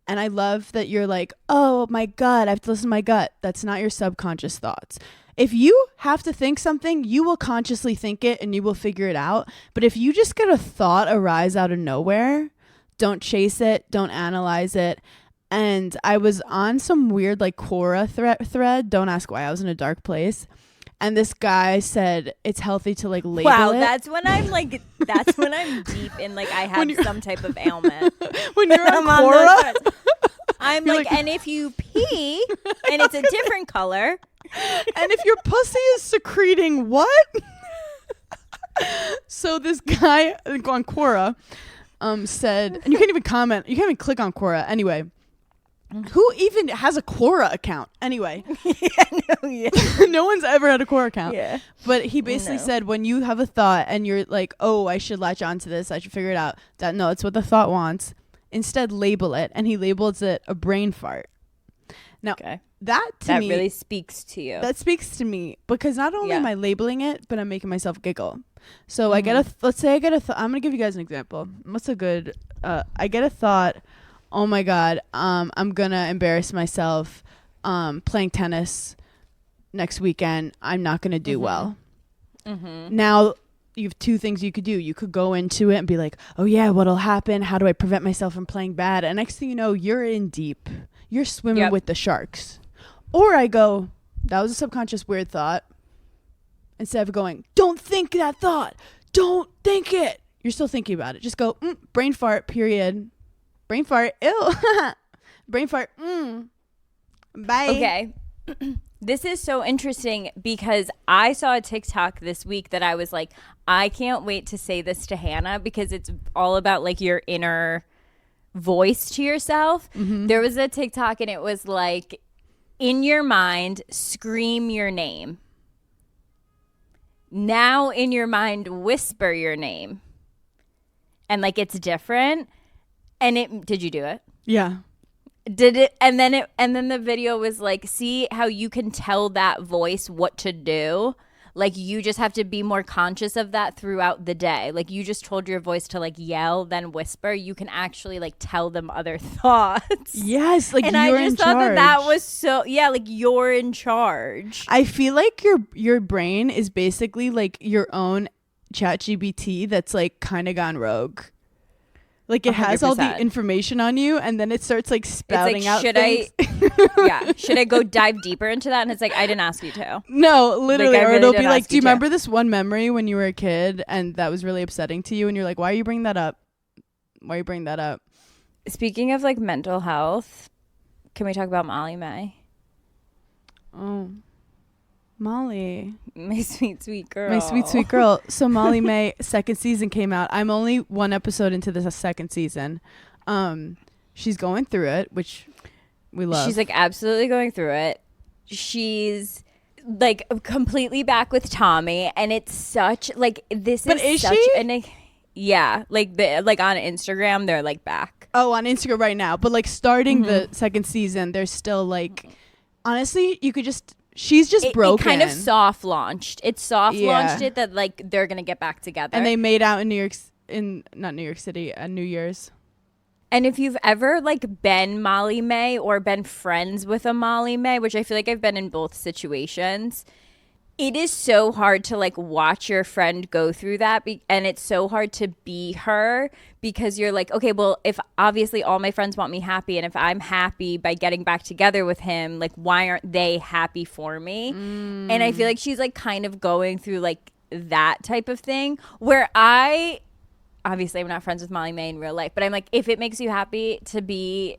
[SPEAKER 3] And I love that you're like, oh, my gut, I have to listen to my gut. That's not your subconscious thoughts. If you have to think something, you will consciously think it and you will figure it out. But if you just get a thought arise out of nowhere, don't chase it, don't analyze it. And I was on some weird like Quora thread. Don't ask why. I was in a dark place. And this guy said it's healthy to like label it.
[SPEAKER 4] that's when I'm deep in like I have some type of ailment.
[SPEAKER 3] When you're on Quora,
[SPEAKER 4] I'm like, and if you pee and it's a different color.
[SPEAKER 3] And if your pussy is secreting what? So this guy on Quora said, and you can't even comment. You can't even click on Quora. Anyway. Who even has a Quora account? Anyway. No one's ever had a Quora account. Yeah. But he basically said when you have a thought and you're like, oh, I should latch onto this, I should figure it out. No, it's what the thought wants. Instead, label it. And he labels it a brain fart. Now, that me,
[SPEAKER 4] really speaks to you.
[SPEAKER 3] That speaks to me because not only am I labeling it, but I'm making myself giggle. So I get let's say I get a thought. I'm going to give you guys an example. What's a good, I get a thought. Oh my God, I'm going to embarrass myself playing tennis next weekend. I'm not going to do well. Now, you have two things you could do. You could go into it and be like, oh yeah, what'll happen? How do I prevent myself from playing bad? And next thing you know, you're in deep. You're swimming with the sharks. Or I go, that was a subconscious weird thought. Instead of going, don't think that thought. Don't think it. You're still thinking about it. Just go, brain fart, period. Brain fart, ew. Brain fart, bye.
[SPEAKER 4] Okay. This is so interesting because I saw a TikTok this week that I was like, I can't wait to say this to Hannah because it's all about like your inner voice to yourself. There was a TikTok and it was like, in your mind, scream your name. Now in your mind, whisper your name. And like it's different. And did you do it?
[SPEAKER 3] Yeah.
[SPEAKER 4] Did it? And then the video was like, see how you can tell that voice what to do. Like you just have to be more conscious of that throughout the day. Like you just told your voice to like yell, then whisper. You can actually like tell them other thoughts.
[SPEAKER 3] Yes, like
[SPEAKER 4] and
[SPEAKER 3] you're
[SPEAKER 4] I just
[SPEAKER 3] in
[SPEAKER 4] thought
[SPEAKER 3] charge.
[SPEAKER 4] that was so like you're in charge.
[SPEAKER 3] I feel like your brain is basically like your own ChatGPT that's like kind of gone rogue. Like it 100%. Has all the information on you and then it starts like spouting out things.
[SPEAKER 4] Should I go dive deeper into that? And it's like, I didn't ask you to.
[SPEAKER 3] No, literally.
[SPEAKER 4] Like,
[SPEAKER 3] or it'll be like, do you remember this one memory when you were a kid and that was really upsetting to you? And you're like, why are you bringing that up? Why are you bringing that up?
[SPEAKER 4] Speaking of like mental health, can we talk about Molly May?
[SPEAKER 3] Oh, Molly.
[SPEAKER 4] My sweet, sweet girl.
[SPEAKER 3] My sweet, sweet girl. So Molly May, second season came out. I'm only one episode into the second season. She's going through it, which we love.
[SPEAKER 4] She's like absolutely going through it. She's like completely back with Tommy. And it's such like, this
[SPEAKER 3] but
[SPEAKER 4] is
[SPEAKER 3] such
[SPEAKER 4] she? Yeah. Like on Instagram, they're like back.
[SPEAKER 3] Oh, on Instagram right now. But like starting the second season, there's still like Honestly, you could just. She's just broken.
[SPEAKER 4] It kind of soft launched. It soft launched it that like they're gonna get back together.
[SPEAKER 3] And they made out in not New York City, New Year's.
[SPEAKER 4] And if you've ever like been Molly May or been friends with a Molly May, which I feel like I've been in both situations, it is so hard to like watch your friend go through that. And it's so hard to be her because you're like, okay, well, if obviously all my friends want me happy and if I'm happy by getting back together with him, like why aren't they happy for me? And I feel like she's like kind of going through like that type of thing where obviously I'm not friends with Molly May in real life, but I'm like, if it makes you happy to be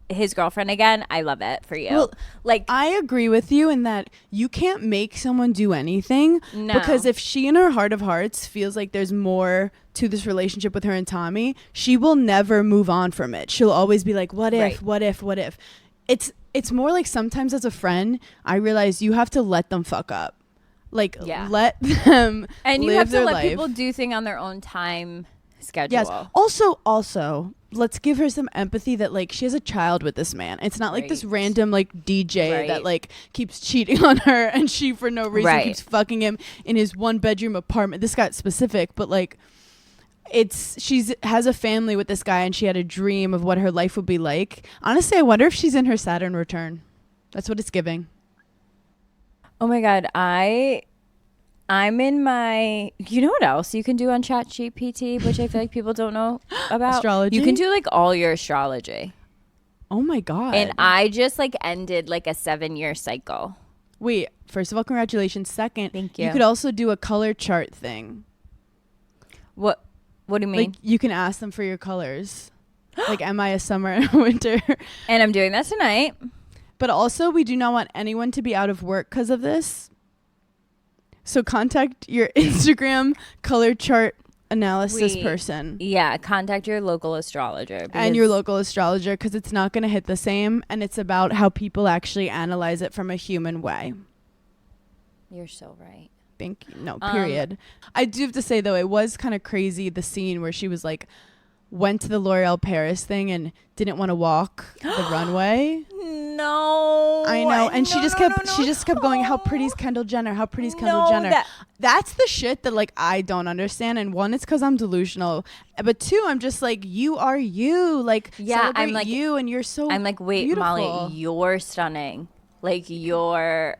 [SPEAKER 4] his girlfriend again, I love it for you. Well, like
[SPEAKER 3] I agree with you in that you can't make someone do anything.
[SPEAKER 4] No.
[SPEAKER 3] Because if she in her heart of hearts feels like there's more to this relationship with her and Tommy, she will never move on from it. She'll always be like, what if, what if, what if? It's more like sometimes as a friend, I realize you have to let them fuck up. Like let them
[SPEAKER 4] and you
[SPEAKER 3] live
[SPEAKER 4] have to
[SPEAKER 3] their
[SPEAKER 4] let
[SPEAKER 3] life.
[SPEAKER 4] people do things on their own time schedule.
[SPEAKER 3] Yes. Also, let's give her some empathy that like she has a child with this man. It's not like this random like DJ that like keeps cheating on her and she for no reason keeps fucking him in his 1-bedroom apartment. This got specific, but like she's has a family with this guy and she had a dream of what her life would be like. Honestly, I wonder if she's in her Saturn return. That's what it's giving.
[SPEAKER 4] Oh my God, I'm in my, you know what else you can do on ChatGPT, which I feel like people don't know about?
[SPEAKER 3] Astrology?
[SPEAKER 4] You can do like all your astrology.
[SPEAKER 3] Oh my God.
[SPEAKER 4] And I just like ended like a 7-year cycle.
[SPEAKER 3] Wait, first of all, congratulations. Second,
[SPEAKER 4] thank you.
[SPEAKER 3] You could also do a color chart thing.
[SPEAKER 4] What do you mean?
[SPEAKER 3] Like you can ask them for your colors. Like, am I a summer and a winter?
[SPEAKER 4] And I'm doing that tonight.
[SPEAKER 3] But also, we do not want anyone to be out of work because of this. So contact your Instagram color chart analysis person.
[SPEAKER 4] Yeah, contact your local astrologer.
[SPEAKER 3] And your local astrologer because it's not going to hit the same. And it's about how people actually analyze it from a human way.
[SPEAKER 4] You're so right.
[SPEAKER 3] Thank you. No, period. I do have to say, though, it was kind of crazy, the scene where she was like, went to the L'Oreal Paris thing and didn't want to walk the runway.
[SPEAKER 4] No,
[SPEAKER 3] I know. And she just kept going, how pretty's Kendall Jenner? How pretty's Kendall Jenner? That's the shit that like I don't understand. And one, it's because I'm delusional. But two, I'm just like, you are you. Like, I'm like you and you're so
[SPEAKER 4] I'm like, wait,
[SPEAKER 3] beautiful.
[SPEAKER 4] Molly, you're stunning. Like you're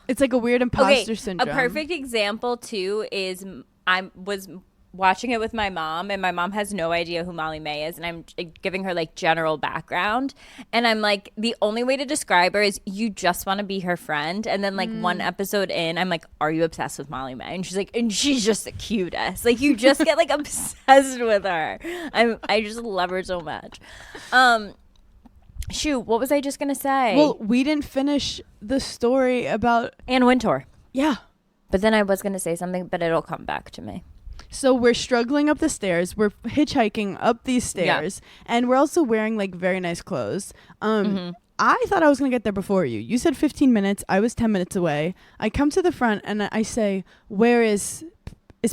[SPEAKER 3] it's like a weird imposter syndrome.
[SPEAKER 4] A perfect example too is I was watching it with my mom and my mom has no idea who Molly May is and I'm giving her like general background and I'm like the only way to describe her is you just want to be her friend and then like one episode in I'm like, are you obsessed with Molly May? And she's like, and she's just the cutest. Like you just get like obsessed with her. I just love her so much. Shoot, what was I just gonna say?
[SPEAKER 3] Well, we didn't finish the story about
[SPEAKER 4] Anne Wintour.
[SPEAKER 3] Yeah.
[SPEAKER 4] But then I was gonna say something, but it'll come back to me.
[SPEAKER 3] So we're struggling up the stairs. We're hitchhiking up these stairs. Yeah. And we're also wearing like very nice clothes. I thought I was going to get there before you. You said 15 minutes. I was 10 minutes away. I come to the front and I say, where is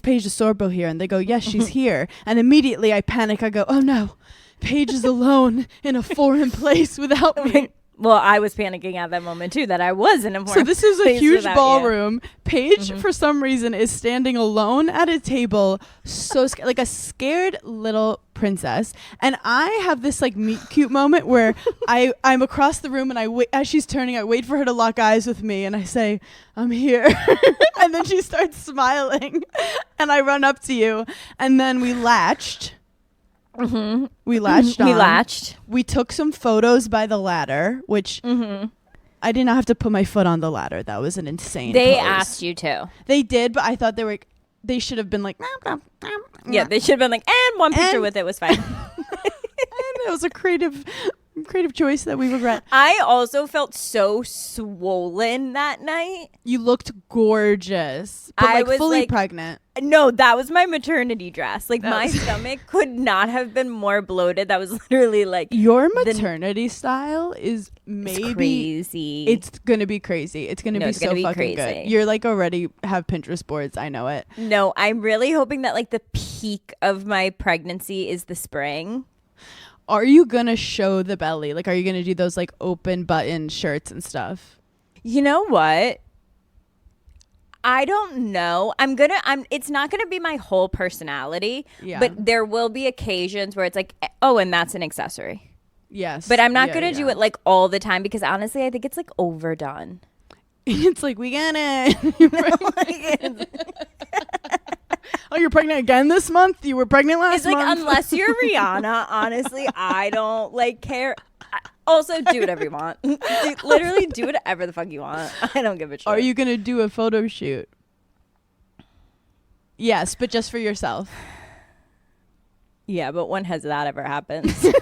[SPEAKER 3] Paige DeSorbo here? And they go, yes, she's here. And immediately I panic. I go, oh no, Paige is alone in a foreign place without me.
[SPEAKER 4] Well, I was panicking at that moment too, that I was in a foreign place.
[SPEAKER 3] So this is a huge ballroom. Paige, for some reason, is standing alone at a table, so like a scared little princess. And I have this like cute moment where I'm across the room and I wait as she's turning. I wait for her to lock eyes with me, and I say, "I'm here," and then she starts smiling, and I run up to you, and then we latched.
[SPEAKER 4] Mm-hmm.
[SPEAKER 3] We latched on.
[SPEAKER 4] We latched.
[SPEAKER 3] We took some photos by the ladder, which I did not have to put my foot on the ladder. That was an insane
[SPEAKER 4] They
[SPEAKER 3] pose.
[SPEAKER 4] asked you to.
[SPEAKER 3] They did, but I thought they should have been like,
[SPEAKER 4] yeah, they should have been like, and one picture with it was fine.
[SPEAKER 3] And it was a creative choice that we regret.
[SPEAKER 4] I also felt so swollen that night.
[SPEAKER 3] You looked gorgeous, but
[SPEAKER 4] I
[SPEAKER 3] like
[SPEAKER 4] was
[SPEAKER 3] fully
[SPEAKER 4] like,
[SPEAKER 3] pregnant.
[SPEAKER 4] No, that was my maternity dress. Like my stomach could not have been more bloated. That was literally like
[SPEAKER 3] your maternity style is maybe
[SPEAKER 4] crazy.
[SPEAKER 3] It's gonna be crazy. It's gonna be so fucking crazy. Good. You're like already have Pinterest boards. I know it.
[SPEAKER 4] No, I'm really hoping that like the peak of my pregnancy is the spring.
[SPEAKER 3] Are you gonna show the belly? Like, are you gonna do those like open button shirts and stuff?
[SPEAKER 4] You know what? I don't know. It's not gonna be my whole personality.
[SPEAKER 3] Yeah.
[SPEAKER 4] But there will be occasions where it's like, oh, and that's an accessory.
[SPEAKER 3] Yes.
[SPEAKER 4] But I'm not gonna do it like all the time because honestly, I think it's like overdone.
[SPEAKER 3] It's like, we got it. Oh, you're pregnant again this month? You were pregnant last month?
[SPEAKER 4] It's like, unless you're Rihanna, honestly, I don't like care. Also, do whatever you want. Literally do whatever the fuck you want. I don't give a shit.
[SPEAKER 3] Are you going to do a photo shoot? Yes, but just for yourself.
[SPEAKER 4] Yeah, but when has that ever happened?
[SPEAKER 3] When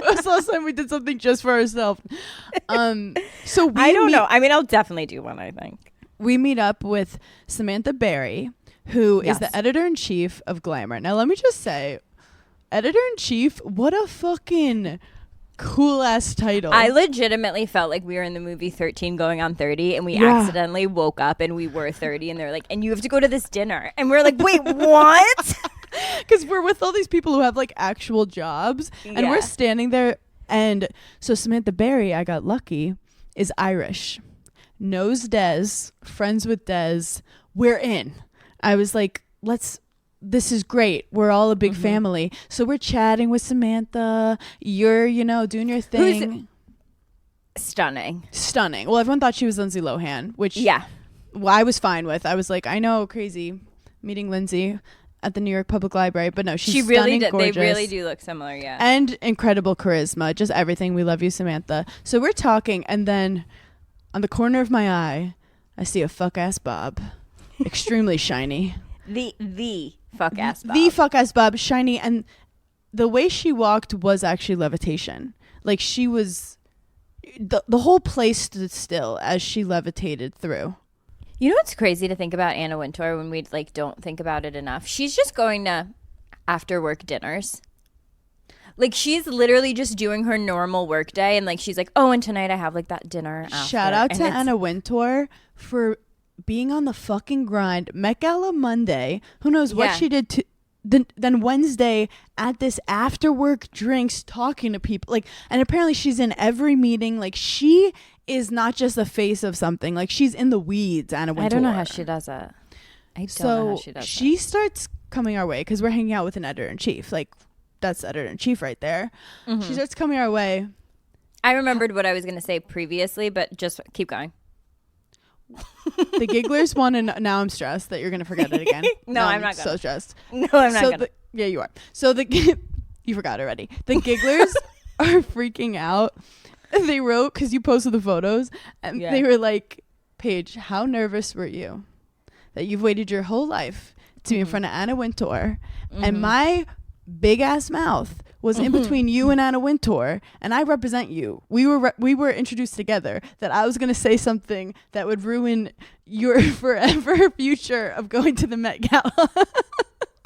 [SPEAKER 3] was the last time we did something just for ourselves? So
[SPEAKER 4] I don't know. I mean, I'll definitely do one, I think.
[SPEAKER 3] We meet up with Samantha Barry, who is the editor-in-chief of Glamour. Now, let me just say, editor-in-chief, what a fucking cool-ass title.
[SPEAKER 4] I legitimately felt like we were in the movie 13 going on 30, and we accidentally woke up and we were 30, and they're like, and you have to go to this dinner. And we're like, wait, what?
[SPEAKER 3] Because we're with all these people who have like actual jobs, and we're standing there. And so Samantha Barry, I got lucky, is Irish, knows Des, friends with Des. We're in. I was like, this is great. We're all a big family. So we're chatting with Samantha. You're, doing your thing.
[SPEAKER 4] Stunning.
[SPEAKER 3] Well, everyone thought she was Lindsay Lohan, which I was fine with. I was like, I know, crazy meeting Lindsay at the New York Public Library, but no, she's
[SPEAKER 4] really
[SPEAKER 3] stunning, gorgeous.
[SPEAKER 4] They really do look similar, yeah.
[SPEAKER 3] And incredible charisma, just everything. We love you, Samantha. So we're talking, and then on the corner of my eye, I see a fuck-ass Bob, extremely shiny.
[SPEAKER 4] The fuck-ass Bob.
[SPEAKER 3] The fuck-ass Bob, shiny, and the way she walked was actually levitation. Like, she was... The whole place stood still as she levitated through.
[SPEAKER 4] You know what's crazy to think about Anna Wintour when we like don't think about it enough? She's just going to after work dinners. Like, she's literally just doing her normal work day, and like she's like, oh, and tonight I have like that dinner after.
[SPEAKER 3] Shout out to Anna Wintour for being on the fucking grind. Met Gala Monday. Who knows what she did to then Wednesday at this after work drinks talking to people. Like, and apparently she's in every meeting. Like, she is not just the face of something. Like, she's in the weeds, Anna Wintour.
[SPEAKER 4] I don't know how she does it.
[SPEAKER 3] She starts coming our way because we're hanging out with an editor-in-chief. Like, that's editor-in-chief right there. Mm-hmm. She starts coming our way.
[SPEAKER 4] I remembered what I was going to say previously, but just keep going.
[SPEAKER 3] The Gigglers won, and now I'm stressed that you're going to forget it again.
[SPEAKER 4] No, I'm not
[SPEAKER 3] so stressed.
[SPEAKER 4] No, I'm not gonna.
[SPEAKER 3] Yeah, you are. So you forgot already. The Gigglers are freaking out. They wrote, because you posted the photos, and they were like, Paige, how nervous were you that you've waited your whole life to be in front of Anna Wintour, and my big ass mouth was in between you and Anna Wintour, and I represent you. We were introduced together, that I was going to say something that would ruin your forever future of going to the Met Gala.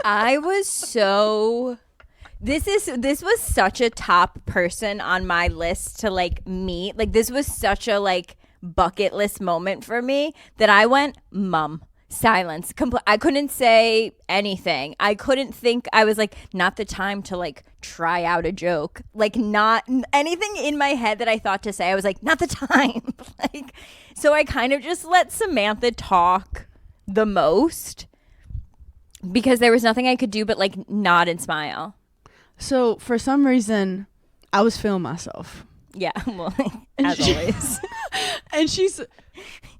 [SPEAKER 4] I was so... This was such a top person on my list to like meet. Like, this was such a like bucket list moment for me that I went mum. Silence. I couldn't say anything. I couldn't think. I was like, not the time to like try out a joke. Like, not anything in my head that I thought to say. I was like, not the time. Like, so I kind of just let Samantha talk the most because there was nothing I could do but like nod and smile.
[SPEAKER 3] So for some reason, I was feeling myself.
[SPEAKER 4] Yeah, well, as always.
[SPEAKER 3] And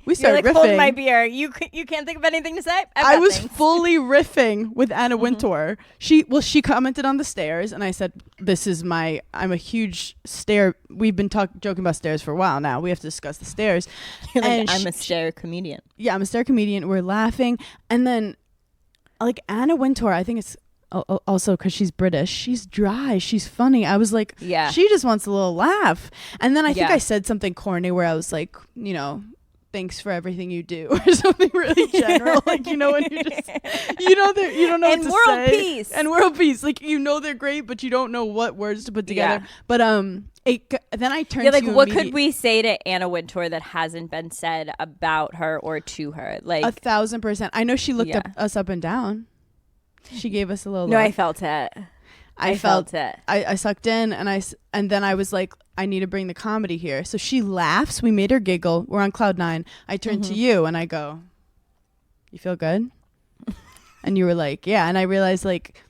[SPEAKER 3] we started
[SPEAKER 4] like,
[SPEAKER 3] riffing.
[SPEAKER 4] Hold my beer. You can't think of anything to say?
[SPEAKER 3] I was fully riffing with Anna Wintour. She commented on the stairs, and I said, I'm a huge stair. We've been joking about stairs for a while now. We have to discuss the stairs.
[SPEAKER 4] Like, I'm a stair comedian.
[SPEAKER 3] Yeah, I'm a stair comedian. We're laughing. And then, like, Anna Wintour, I think it's also because she's British, she's dry, she's funny. I was like,
[SPEAKER 4] yeah,
[SPEAKER 3] she just wants a little laugh. And then I think I said something corny where I was like, thanks for everything you do, or something really general. Like, when you just you don't know
[SPEAKER 4] and
[SPEAKER 3] what to
[SPEAKER 4] world
[SPEAKER 3] say.
[SPEAKER 4] Peace.
[SPEAKER 3] And world peace. Like, they're great, but you don't know what words to put together. But then I turned
[SPEAKER 4] like,
[SPEAKER 3] to
[SPEAKER 4] what could we say to Anna Wintour that hasn't been said about her or to her? Like,
[SPEAKER 3] 1,000%. I know she looked us up and down. She gave us a little
[SPEAKER 4] No,
[SPEAKER 3] look.
[SPEAKER 4] I felt it. I felt it.
[SPEAKER 3] I sucked in, and then I was like, I need to bring the comedy here. So she laughs. We made her giggle. We're on cloud 9. I turn to you and I go, you feel good? And you were like, yeah. And I realized like,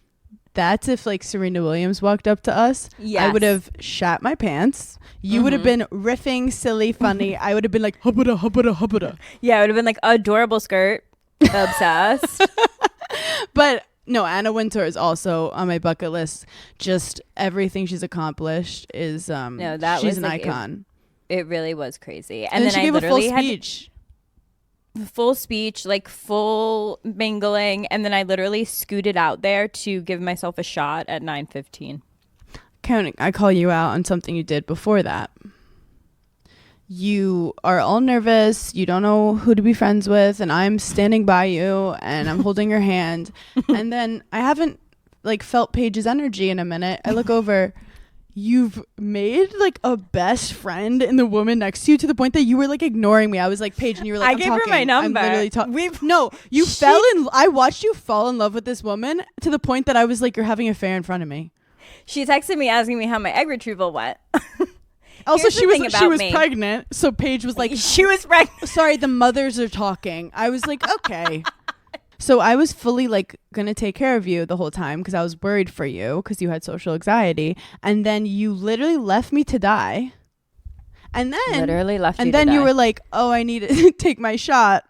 [SPEAKER 3] that's if like Serena Williams walked up to us. Yes. I would have shat my pants. You would have been riffing, silly, funny. I would have been like, hubba-da, hubba-da, hubba-da.
[SPEAKER 4] Yeah, it would have been like adorable skirt. Obsessed.
[SPEAKER 3] But no, Anna Wintour is also on my bucket list. Just everything she's accomplished is she's an icon.
[SPEAKER 4] It really was crazy.
[SPEAKER 3] And then she gave a full speech.
[SPEAKER 4] Full speech, like full mingling, and then I literally scooted out there to give myself a shot at 9:15.
[SPEAKER 3] I call you out on something you did before that. You are all nervous, you don't know who to be friends with, and I'm standing by you and I'm holding your hand, and then I haven't like felt Paige's energy in a minute. I look over, you've made like a best friend in the woman next to you, to the point that you were like ignoring me. I was like, Paige, and you were like,
[SPEAKER 4] I gave her my number.
[SPEAKER 3] I'm literally talking. No, you I watched you fall in love with this woman to the point that I was like, you're having an affair in front of me.
[SPEAKER 4] She texted me asking me how my egg retrieval went.
[SPEAKER 3] Also, she was pregnant, so Paige was like,
[SPEAKER 4] she was pregnant.
[SPEAKER 3] Sorry, the mothers are talking. I was like, okay. So I was fully like gonna take care of you the whole time because I was worried for you because you had social anxiety, and then you literally left me to die. And then
[SPEAKER 4] literally left.
[SPEAKER 3] And then you were like, "Oh, I need to take my shot,"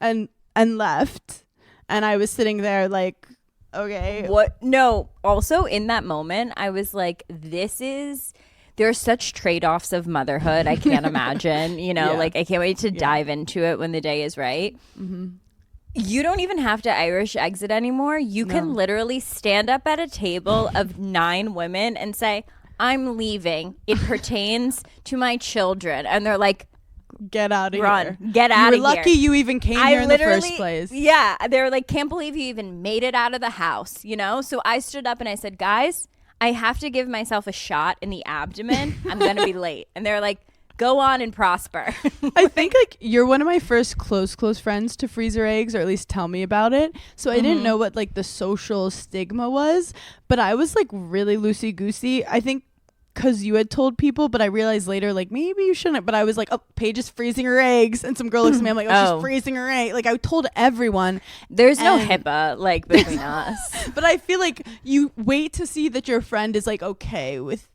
[SPEAKER 3] and left. And I was sitting there like, okay.
[SPEAKER 4] What? No. Also, in that moment, I was like, there are such trade-offs of motherhood. I can't imagine. You know, like I can't wait to dive into it when the day is right. Mm-hmm. You don't even have to Irish exit anymore. You can literally stand up at a table of 9 women and say, I'm leaving. It pertains to my children. And they're like,
[SPEAKER 3] get out of
[SPEAKER 4] here.
[SPEAKER 3] Get out of here. You're lucky you even came here in the first place.
[SPEAKER 4] Yeah. They were like, can't believe you even made it out of the house, you know? So I stood up and I said, guys, I have to give myself a shot in the abdomen. I'm going to be late. And they're like, go on and prosper.
[SPEAKER 3] I think like you're one of my first close friends to freeze your eggs, or at least tell me about it. So I didn't know what like the social stigma was, but I was like really loosey goosey. I think because you had told people, but I realized later like maybe you shouldn't. But I was like, oh, Paige is freezing her eggs, and some girl looks at me. I'm like, she's freezing her egg. Like I told everyone.
[SPEAKER 4] There's no HIPAA like between us.
[SPEAKER 3] But I feel like you wait to see that your friend is like okay with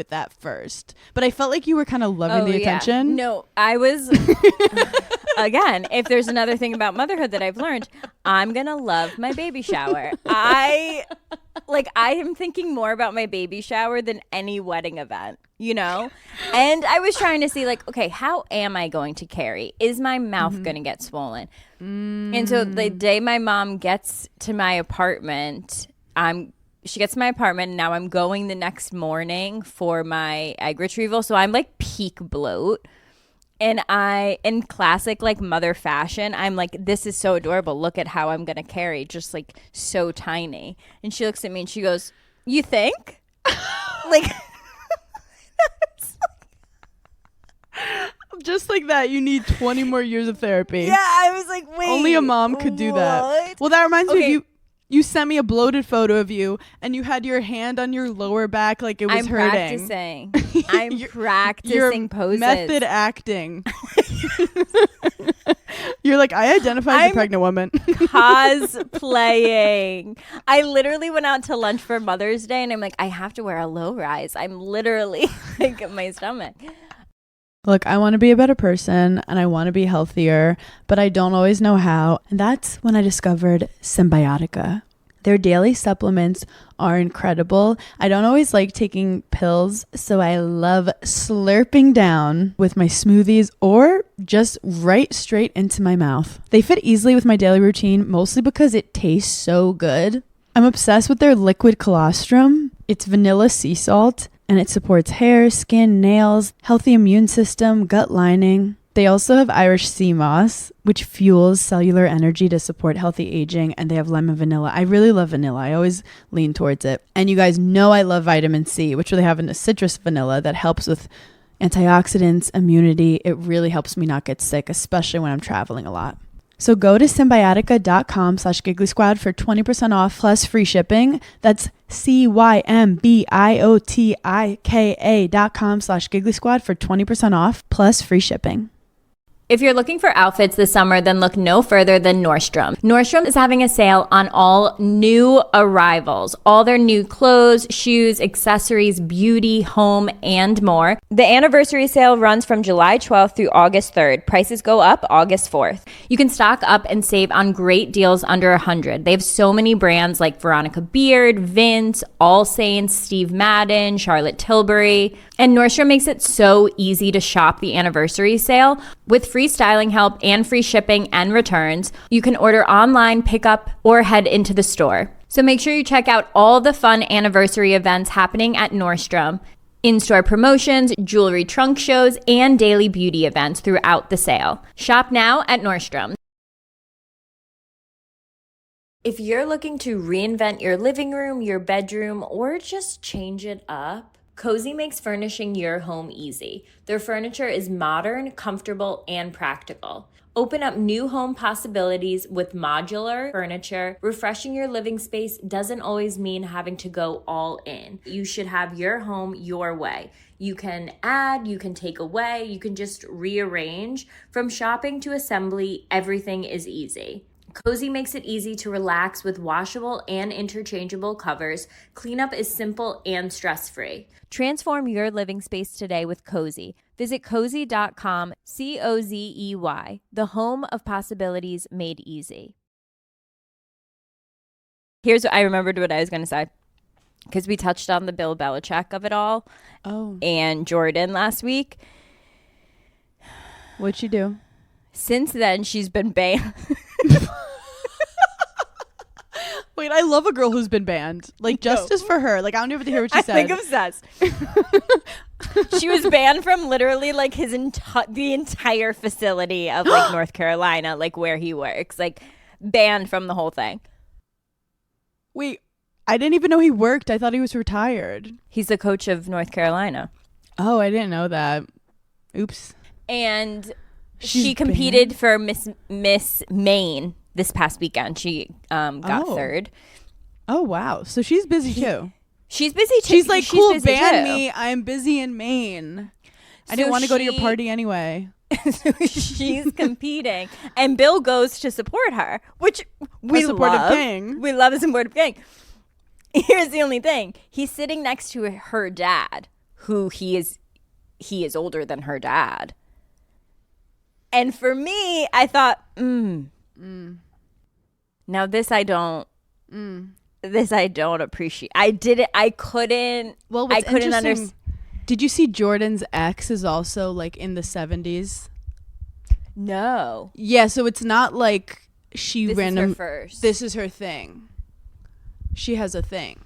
[SPEAKER 3] that first, but I felt like you were kind of loving the attention.
[SPEAKER 4] No, I was again, if there's another thing about motherhood that I've learned, I'm gonna love my baby shower. I am thinking more about my baby shower than any wedding event, you know? And I was trying to see like, okay, how am I going to carry? Is my mouth gonna get swollen? And so the day my mom gets to my apartment, she gets to my apartment, and now I'm going the next morning for my egg retrieval. So I'm like peak bloat. And in classic like mother fashion, I'm like, this is so adorable. Look at how I'm going to carry, just like so tiny. And she looks at me and she goes, you think? Like,
[SPEAKER 3] just like that, you need 20 more years of therapy.
[SPEAKER 4] Yeah, I was like, wait.
[SPEAKER 3] Only a mom could do that. Well, that reminds me of you. You sent me a bloated photo of you, and you had your hand on your lower back like it was hurting.
[SPEAKER 4] I'm practicing poses.
[SPEAKER 3] Method acting. You're like, I identify as a pregnant woman.
[SPEAKER 4] Cosplaying. I literally went out to lunch for Mother's Day, and I'm like, I have to wear a low rise. I'm literally like at my stomach.
[SPEAKER 3] Look, I want to be a better person and I want to be healthier, but I don't always know how. And that's when I discovered Symbiotica. Their daily supplements are incredible. I don't always like taking pills, so I love slurping down with my smoothies or just right straight into my mouth. They fit easily with my daily routine, mostly because it tastes so good. I'm obsessed with their liquid colostrum. It's vanilla sea salt, and it supports hair, skin, nails, healthy immune system, gut lining. They also have Irish sea moss, which fuels cellular energy to support healthy aging, and they have lemon vanilla. I really love vanilla. I always lean towards it. And you guys know I love vitamin C, which they have in a citrus vanilla that helps with antioxidants, immunity. It really helps me not get sick, especially when I'm traveling a lot. So go to symbiotica.com/gigglysquad for 20% off plus free shipping. That's cymbotika.com/gigglysquad for 20% off plus free shipping.
[SPEAKER 1] If you're looking for outfits this summer, then look no further than Nordstrom. Nordstrom is having a sale on all new arrivals, all their new clothes, shoes, accessories, beauty, home, and more.
[SPEAKER 4] The anniversary sale runs from July 12th through August 3rd. Prices go up August 4th.
[SPEAKER 1] You can stock up and save on great deals under $100. They have so many brands like Veronica Beard, Vince, All Saints, Steve Madden, Charlotte Tilbury. And Nordstrom makes it so easy to shop the anniversary sale. With free styling help and free shipping and returns, you can order online, pick up, or head into the store. So make sure you check out all the fun anniversary events happening at Nordstrom. In-store promotions, jewelry trunk shows, and daily beauty events throughout the sale. Shop now at Nordstrom. If you're looking to reinvent your living room, your bedroom, or just change it up, Cozy makes furnishing your home easy. Their furniture is modern, comfortable, and practical. Open up new home possibilities with modular furniture. Refreshing your living space doesn't always mean having to go all in. You should have your home your way. You can add, you can take away, you can just rearrange. From shopping to assembly, everything is easy. Cozy makes it easy to relax with washable and interchangeable covers. Cleanup is simple and stress-free. Transform your living space today with Cozy. Visit cozy.com, COZEY, the home of possibilities made easy.
[SPEAKER 4] Here's what I remembered what I was going to say, because we touched on the Bill Belichick of it all.
[SPEAKER 3] Oh.
[SPEAKER 4] And Jordan last week.
[SPEAKER 3] What'd she do?
[SPEAKER 4] Since then, she's been banned.
[SPEAKER 3] Wait, I love a girl who's been banned. Like, justice for her. Like, I don't even hear what she said.
[SPEAKER 4] I'm obsessed. She was banned from literally, like, the entire facility of, like, North Carolina, like, where he works. Like, banned from the whole thing.
[SPEAKER 3] Wait, I didn't even know he worked. I thought he was retired.
[SPEAKER 4] He's the coach of North Carolina.
[SPEAKER 3] Oh, I didn't know that. Oops.
[SPEAKER 4] And
[SPEAKER 3] She's
[SPEAKER 4] she competed
[SPEAKER 3] banned?
[SPEAKER 4] for Miss Maine this past weekend. She got third.
[SPEAKER 3] Oh, wow. So she's busy too.
[SPEAKER 4] She's busy too.
[SPEAKER 3] She's like,
[SPEAKER 4] She's
[SPEAKER 3] cool,
[SPEAKER 4] busy
[SPEAKER 3] ban
[SPEAKER 4] too.
[SPEAKER 3] me. I'm busy in Maine. I
[SPEAKER 4] So
[SPEAKER 3] didn't want to go to your party anyway.
[SPEAKER 4] So she's competing. And Bill goes to support her, which we
[SPEAKER 3] A supportive
[SPEAKER 4] love.
[SPEAKER 3] king.
[SPEAKER 4] We love a supportive king. Here's the only thing. He's sitting next to her dad, who he is older than her dad. And for me, I thought, now this I don't appreciate. I couldn't understand.
[SPEAKER 3] Did you see Jordan's ex is also like in the 70s?
[SPEAKER 4] No.
[SPEAKER 3] Yeah, so it's not like she
[SPEAKER 4] This
[SPEAKER 3] random.
[SPEAKER 4] is her first.
[SPEAKER 3] This is her thing. She has a thing.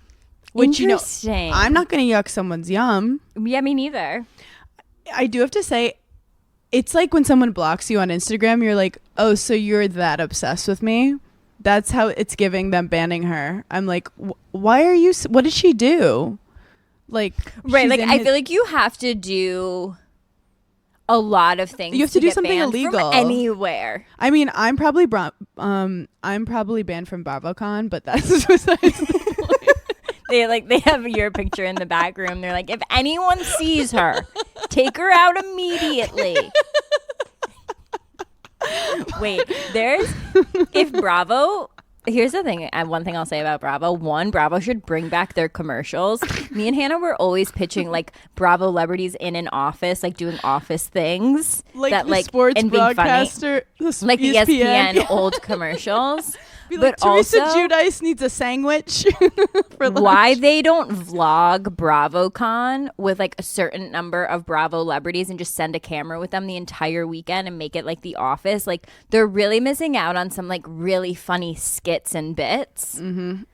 [SPEAKER 3] Which,
[SPEAKER 4] Interesting.
[SPEAKER 3] I'm not going to yuck someone's yum.
[SPEAKER 4] Yeah, me neither.
[SPEAKER 3] I do have to say, it's like when someone blocks you on Instagram, you're like, oh, so you're that obsessed with me? That's how it's giving them banning her. I'm like, why are you, what did she do? Like,
[SPEAKER 4] Right, like I feel like you have to do a lot of things.
[SPEAKER 3] You have to do
[SPEAKER 4] get
[SPEAKER 3] something
[SPEAKER 4] banned
[SPEAKER 3] illegal.
[SPEAKER 4] from anywhere.
[SPEAKER 3] I mean, I'm probably banned from BravoCon, but that's besides the point.
[SPEAKER 4] They have your picture in the back room. They're like, if anyone sees her, take her out immediately. Wait, if Bravo, here's the thing. One thing I'll say about Bravo. One, Bravo should bring back their commercials. Me and Hannah were always pitching like Bravo celebrities in an office, like doing office things.
[SPEAKER 3] Like
[SPEAKER 4] that,
[SPEAKER 3] the
[SPEAKER 4] like,
[SPEAKER 3] sports
[SPEAKER 4] and being funny.
[SPEAKER 3] broadcaster.
[SPEAKER 4] Like the ESPN old commercials.
[SPEAKER 3] Be like,
[SPEAKER 4] But
[SPEAKER 3] Teresa
[SPEAKER 4] also,
[SPEAKER 3] Giudice needs a sandwich for lunch.
[SPEAKER 4] why they don't vlog BravoCon with like a certain number of Bravo celebrities and just send a camera with them the entire weekend and make it like The Office. Like they're really missing out on some like really funny skits and bits.
[SPEAKER 3] Look,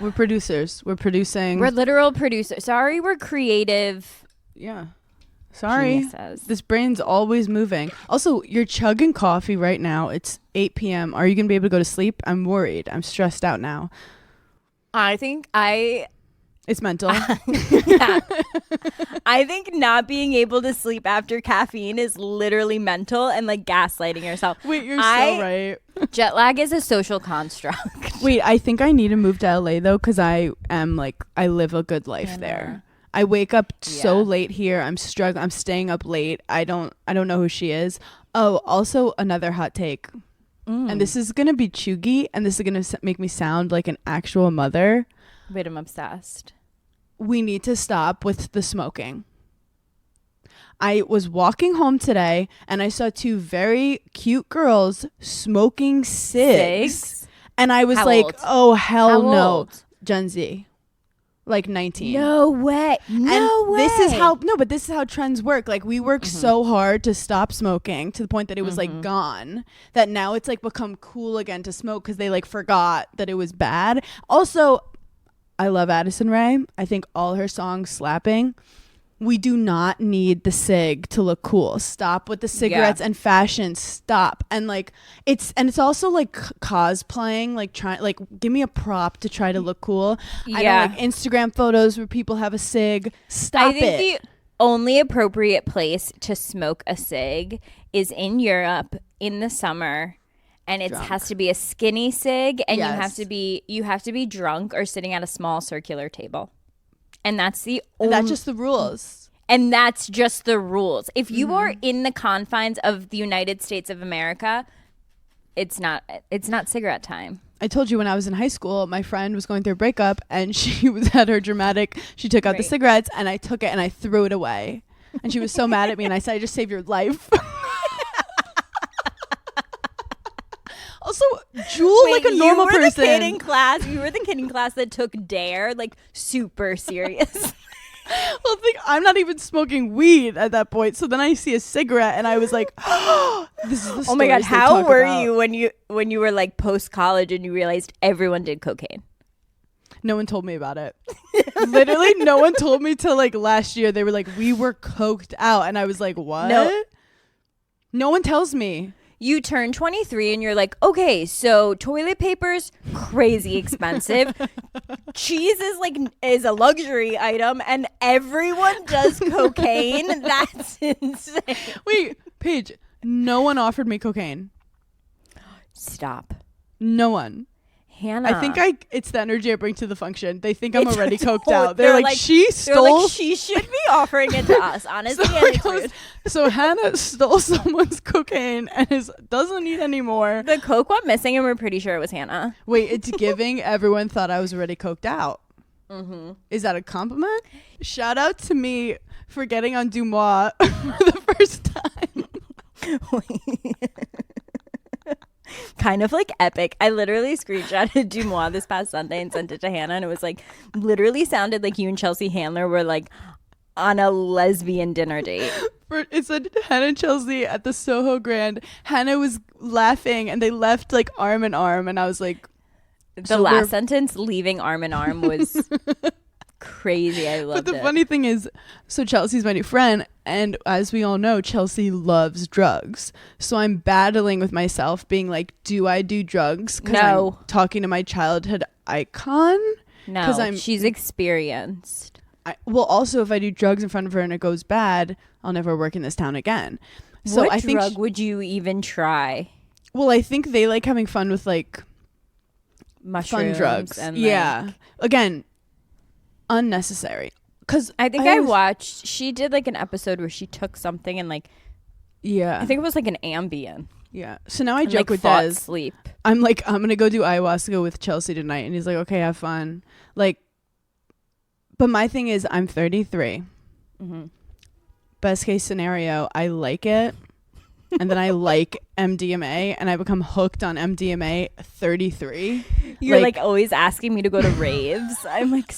[SPEAKER 3] we're producers. We're producing.
[SPEAKER 4] We're literal producers. Sorry, we're creative.
[SPEAKER 3] Yeah. Sorry.
[SPEAKER 4] Geniuses.
[SPEAKER 3] This brain's always moving. Also, you're chugging coffee right now. It's 8 p.m. Are you going to be able to go to sleep? I'm worried. I'm stressed out now.
[SPEAKER 4] I think I
[SPEAKER 3] It's mental.
[SPEAKER 4] Yeah. I think not being able to sleep after caffeine is literally mental and like gaslighting yourself.
[SPEAKER 3] Wait, you're so right.
[SPEAKER 4] Jet lag is a social construct.
[SPEAKER 3] Wait, I think I need to move to LA though, because I live a good life there. I wake up so late here. I'm struggling. I'm staying up late. I don't know who she is. Oh, also another hot take. And this is gonna be chuggy, and this is gonna make me sound like an actual mother.
[SPEAKER 4] Wait, I'm obsessed.
[SPEAKER 3] We need to stop with the smoking. I was walking home today and I saw two very cute girls smoking cigs. And I was
[SPEAKER 4] How
[SPEAKER 3] like,
[SPEAKER 4] old?
[SPEAKER 3] oh, hell
[SPEAKER 4] How
[SPEAKER 3] no.
[SPEAKER 4] old?
[SPEAKER 3] Gen Z. Like 19.
[SPEAKER 4] No way. No way.
[SPEAKER 3] This is how trends work. Like we work so hard to stop smoking to the point that it was like gone, that now it's like become cool again to smoke because they like forgot that it was bad. Also, I love Addison Rae. I think all her songs slapping. We do not need the cig to look cool. Stop with the cigarettes and fashion. Stop. And like it's also like cosplaying, like trying, like give me a prop to try to look cool.
[SPEAKER 4] Yeah.
[SPEAKER 3] I don't like Instagram photos where people have a cig. Stop
[SPEAKER 4] I think the only appropriate place to smoke a cig is in Europe in the summer. And it has to be a skinny cig, and you have to be drunk or sitting at a small circular table. And that's
[SPEAKER 3] that's just the rules.
[SPEAKER 4] And that's just the rules. If you are in the confines of the United States of America, it's not cigarette time.
[SPEAKER 3] I told you when I was in high school, my friend was going through a breakup, and she was at her dramatic. She took out the cigarettes, and I took it and I threw it away. And she was so mad at me, and I said, "I just saved your life." Also, Jewel, like a normal person.
[SPEAKER 4] You were the kid in class that took DARE like super serious.
[SPEAKER 3] Well, I'm not even smoking weed at that point. So then I see a cigarette, and I was like, "Oh, this is the."
[SPEAKER 4] Oh my god! How were you when you were like post college and you realized everyone did cocaine?
[SPEAKER 3] No one told me about it. Literally, no one told me till like last year. They were like, "We were coked out," and I was like, "What?" No one tells me.
[SPEAKER 4] You turn 23 and you're like, okay, so toilet paper's crazy expensive. Cheese is a luxury item, and everyone does cocaine. That's insane.
[SPEAKER 3] Wait, Paige, no one offered me cocaine.
[SPEAKER 4] Stop.
[SPEAKER 3] No one.
[SPEAKER 4] Hannah.
[SPEAKER 3] I think it's the energy I bring to the function. They think I'm already coked out. They're like, she stole.
[SPEAKER 4] They're like, she should be offering it to us, honestly.
[SPEAKER 3] So Hannah stole someone's cocaine and doesn't need any more.
[SPEAKER 4] The coke went missing, and we're pretty sure it was Hannah.
[SPEAKER 3] Wait, it's giving. Everyone thought I was already coked out. Mm-hmm. Is that a compliment? Shout out to me for getting on Dumois for the first time.
[SPEAKER 4] Kind of like epic. I literally screenshotted Dumois this past Sunday and sent it to Hannah, and it was like literally sounded like you and Chelsea Handler were like on a lesbian dinner date.
[SPEAKER 3] It said Hannah and Chelsea at the Soho Grand. Hannah was laughing and they left like arm in arm, and I was like,
[SPEAKER 4] the last sentence, leaving arm in arm, was crazy. I loved it.
[SPEAKER 3] But the funny thing is, so Chelsea's my new friend, and as we all know, Chelsea loves drugs. So I'm battling with myself, being like, do I do drugs?
[SPEAKER 4] No.
[SPEAKER 3] I'm talking to my childhood icon.
[SPEAKER 4] No, she's experienced.
[SPEAKER 3] Well, also, if I do drugs in front of her and it goes bad, I'll never work in this town again. So
[SPEAKER 4] what
[SPEAKER 3] I think
[SPEAKER 4] drug would you even try?
[SPEAKER 3] Well, I think they like having fun with like
[SPEAKER 4] mushrooms
[SPEAKER 3] fun drugs.
[SPEAKER 4] And
[SPEAKER 3] Again, unnecessary. Because
[SPEAKER 4] I think I watched. She did like an episode where she took something and like, I think it was like an Ambien.
[SPEAKER 3] Yeah. So now I joke with
[SPEAKER 4] fought
[SPEAKER 3] Des.
[SPEAKER 4] Sleep.
[SPEAKER 3] I'm like, I'm gonna go do ayahuasca with Chelsea tonight, and he's like, okay, have fun. Like, but my thing is, I'm 33. Mm-hmm. Best case scenario, I like it, and then I like MDMA, and I become hooked on MDMA. 33.
[SPEAKER 4] You're like always asking me to go to raves. I'm like,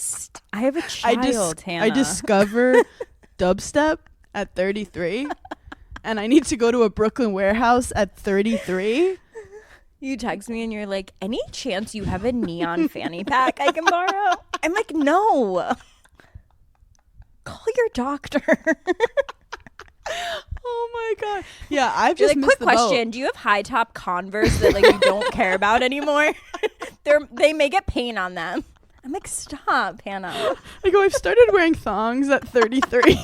[SPEAKER 4] I have a child, Hannah.
[SPEAKER 3] I discover dubstep at 33, and I need to go to a Brooklyn warehouse at 33.
[SPEAKER 4] You text me and you're like, any chance you have a neon fanny pack I can borrow? I'm like, no. Call your doctor.
[SPEAKER 3] Oh my god. Yeah, I've just
[SPEAKER 4] like,
[SPEAKER 3] missed
[SPEAKER 4] quick
[SPEAKER 3] the
[SPEAKER 4] question.
[SPEAKER 3] boat.
[SPEAKER 4] Do you have high top Converse that like you don't care about anymore? They may get paint on them. I'm like, stop, Hannah.
[SPEAKER 3] I go, I've started wearing thongs at 33.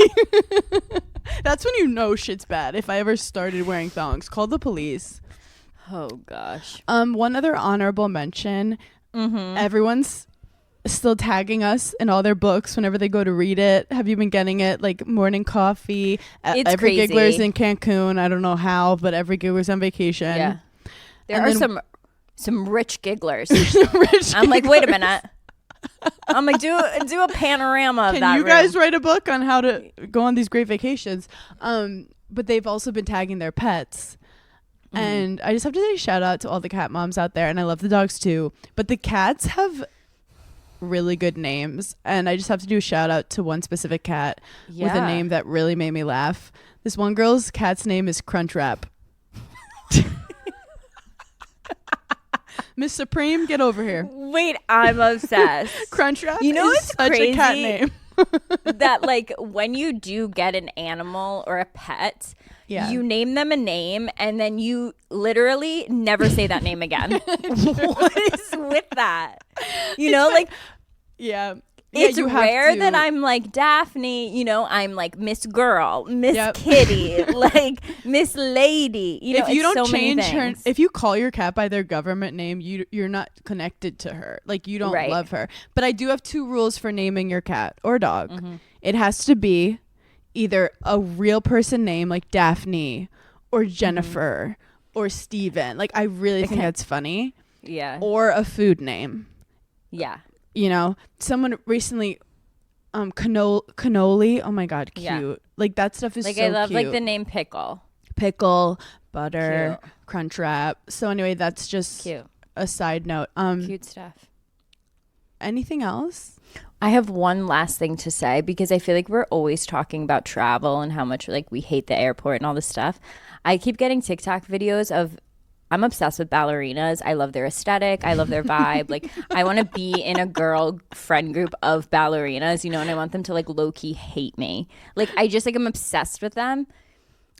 [SPEAKER 3] That's when you know shit's bad. If I ever started wearing thongs, call the police.
[SPEAKER 4] Oh gosh.
[SPEAKER 3] One other honorable mention. Everyone's still tagging us in all their books whenever they go to read it. Have you been getting it? Like morning coffee.
[SPEAKER 4] It's
[SPEAKER 3] every
[SPEAKER 4] crazy.
[SPEAKER 3] giggler's in Cancun. I don't know how, but every giggler's on vacation.
[SPEAKER 4] Yeah. There
[SPEAKER 3] And
[SPEAKER 4] are
[SPEAKER 3] then-
[SPEAKER 4] some rich gigglers.
[SPEAKER 3] Rich
[SPEAKER 4] I'm like, wait a
[SPEAKER 3] gigglers.
[SPEAKER 4] minute. I'm like, do a panorama of that
[SPEAKER 3] Can you
[SPEAKER 4] room.
[SPEAKER 3] guys write a book on how to go on these great vacations? But they've also been tagging their pets. And I just have to say shout out to all the cat moms out there. And I love the dogs too. But the cats have really good names. And I just have to do a shout out to one specific cat with a
[SPEAKER 4] Yeah.
[SPEAKER 3] name that really made me laugh. This one girl's cat's name is Crunchwrap. Miss Supreme, get over here.
[SPEAKER 4] Wait, I'm obsessed.
[SPEAKER 3] Crunchwrap
[SPEAKER 4] You know
[SPEAKER 3] is
[SPEAKER 4] what's
[SPEAKER 3] such a cat
[SPEAKER 4] crazy?
[SPEAKER 3] name.
[SPEAKER 4] That like when you do get an animal or a pet,
[SPEAKER 3] Yeah.
[SPEAKER 4] you name them a name and then you literally never say that name again. What is with that? You know, like
[SPEAKER 3] Yeah.
[SPEAKER 4] it's
[SPEAKER 3] you have
[SPEAKER 4] rare
[SPEAKER 3] to.
[SPEAKER 4] that I'm like Daphne, you know, I'm like Miss Girl, Miss
[SPEAKER 3] Yep.
[SPEAKER 4] Kitty, like Miss Lady. You know,
[SPEAKER 3] if you
[SPEAKER 4] it's
[SPEAKER 3] don't
[SPEAKER 4] so many
[SPEAKER 3] change her,
[SPEAKER 4] things.
[SPEAKER 3] if you call your cat by their government name, you're not connected to her. Like you don't
[SPEAKER 4] Right.
[SPEAKER 3] love her. But I do have 2 rules for naming your cat or dog.
[SPEAKER 4] Mm-hmm.
[SPEAKER 3] It has to be either a real person name like Daphne or Jennifer or Steven. Like I really think that's funny.
[SPEAKER 4] Yeah.
[SPEAKER 3] Or a food name.
[SPEAKER 4] Yeah.
[SPEAKER 3] You know, someone recently cannoli. Oh my god, cute.
[SPEAKER 4] Yeah.
[SPEAKER 3] Like that stuff is
[SPEAKER 4] Like
[SPEAKER 3] so
[SPEAKER 4] I love
[SPEAKER 3] cute.
[SPEAKER 4] like the name Pickle.
[SPEAKER 3] Pickle, butter,
[SPEAKER 4] Cute.
[SPEAKER 3] Crunchwrap. So anyway, that's just
[SPEAKER 4] Cute.
[SPEAKER 3] a side note.
[SPEAKER 4] Cute stuff.
[SPEAKER 3] Anything else?
[SPEAKER 4] I have one last thing to say because I feel like we're always talking about travel and how much like we hate the airport and all this stuff. I keep getting TikTok videos of I'm obsessed with ballerinas. I love their aesthetic. I love their vibe. Like I want to be in a girl friend group of ballerinas, you know, and I want them to like low key hate me. Like I just like I'm obsessed with them.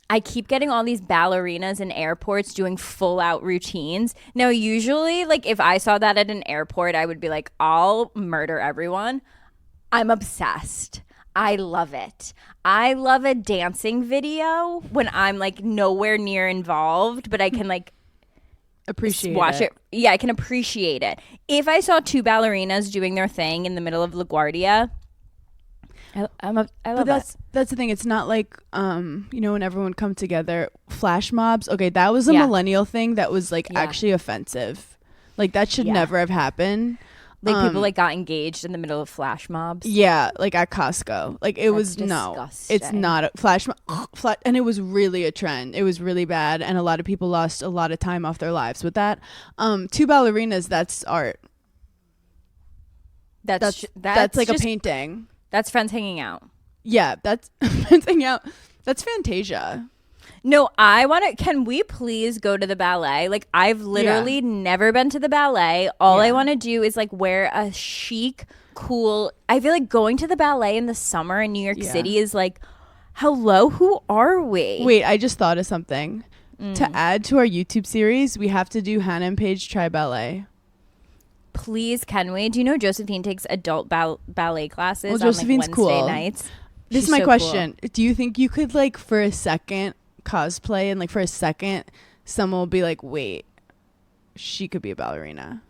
[SPEAKER 4] I keep getting all these ballerinas in airports doing full out routines. Now, usually, like if I saw that at an airport, I would be like, I'll murder everyone. I'm obsessed. I love it. I love a dancing video when I'm like nowhere near involved, but I can like
[SPEAKER 3] Appreciate
[SPEAKER 4] watch it. Yeah, I can appreciate it. If I saw 2 ballerinas doing their thing in the middle of LaGuardia, I love
[SPEAKER 3] But that's the thing. It's not like you know, when everyone come together, flash mobs. Okay, that was a
[SPEAKER 4] Yeah.
[SPEAKER 3] millennial thing that was like
[SPEAKER 4] Yeah.
[SPEAKER 3] actually offensive. Like that should
[SPEAKER 4] Yeah.
[SPEAKER 3] never have happened.
[SPEAKER 4] like people like got engaged in the middle of flash mobs.
[SPEAKER 3] Yeah, like at Costco. Like it was
[SPEAKER 4] That's
[SPEAKER 3] no. It's
[SPEAKER 4] disgusting.
[SPEAKER 3] not a flash and it was really a trend. It was really bad and a lot of people lost a lot of time off their lives with that. 2 ballerinas, that's art. That's like
[SPEAKER 4] just-
[SPEAKER 3] a painting.
[SPEAKER 4] That's friends hanging out.
[SPEAKER 3] Yeah, that's fencing out. That's Fantasia.
[SPEAKER 4] No, I want to. Can we please go to the ballet? Like, I've literally never been to the ballet. All I
[SPEAKER 3] Yeah.
[SPEAKER 4] want to do is like wear a chic, cool. I feel like going to the ballet in the summer in New York
[SPEAKER 3] Yeah.
[SPEAKER 4] City is like, hello, who are we?
[SPEAKER 3] Wait, I just thought of something. To add to our YouTube series, we have to do Hannah and Paige try ballet.
[SPEAKER 4] Please, can we? Do you know Josephine takes adult ballet classes
[SPEAKER 3] Well,
[SPEAKER 4] on
[SPEAKER 3] Josephine's
[SPEAKER 4] like Wednesday
[SPEAKER 3] cool.
[SPEAKER 4] nights?
[SPEAKER 3] This
[SPEAKER 4] She's
[SPEAKER 3] is my
[SPEAKER 4] so
[SPEAKER 3] question. Do you think you could like for a second cosplay and like for a second someone will be like, wait, she could be a ballerina?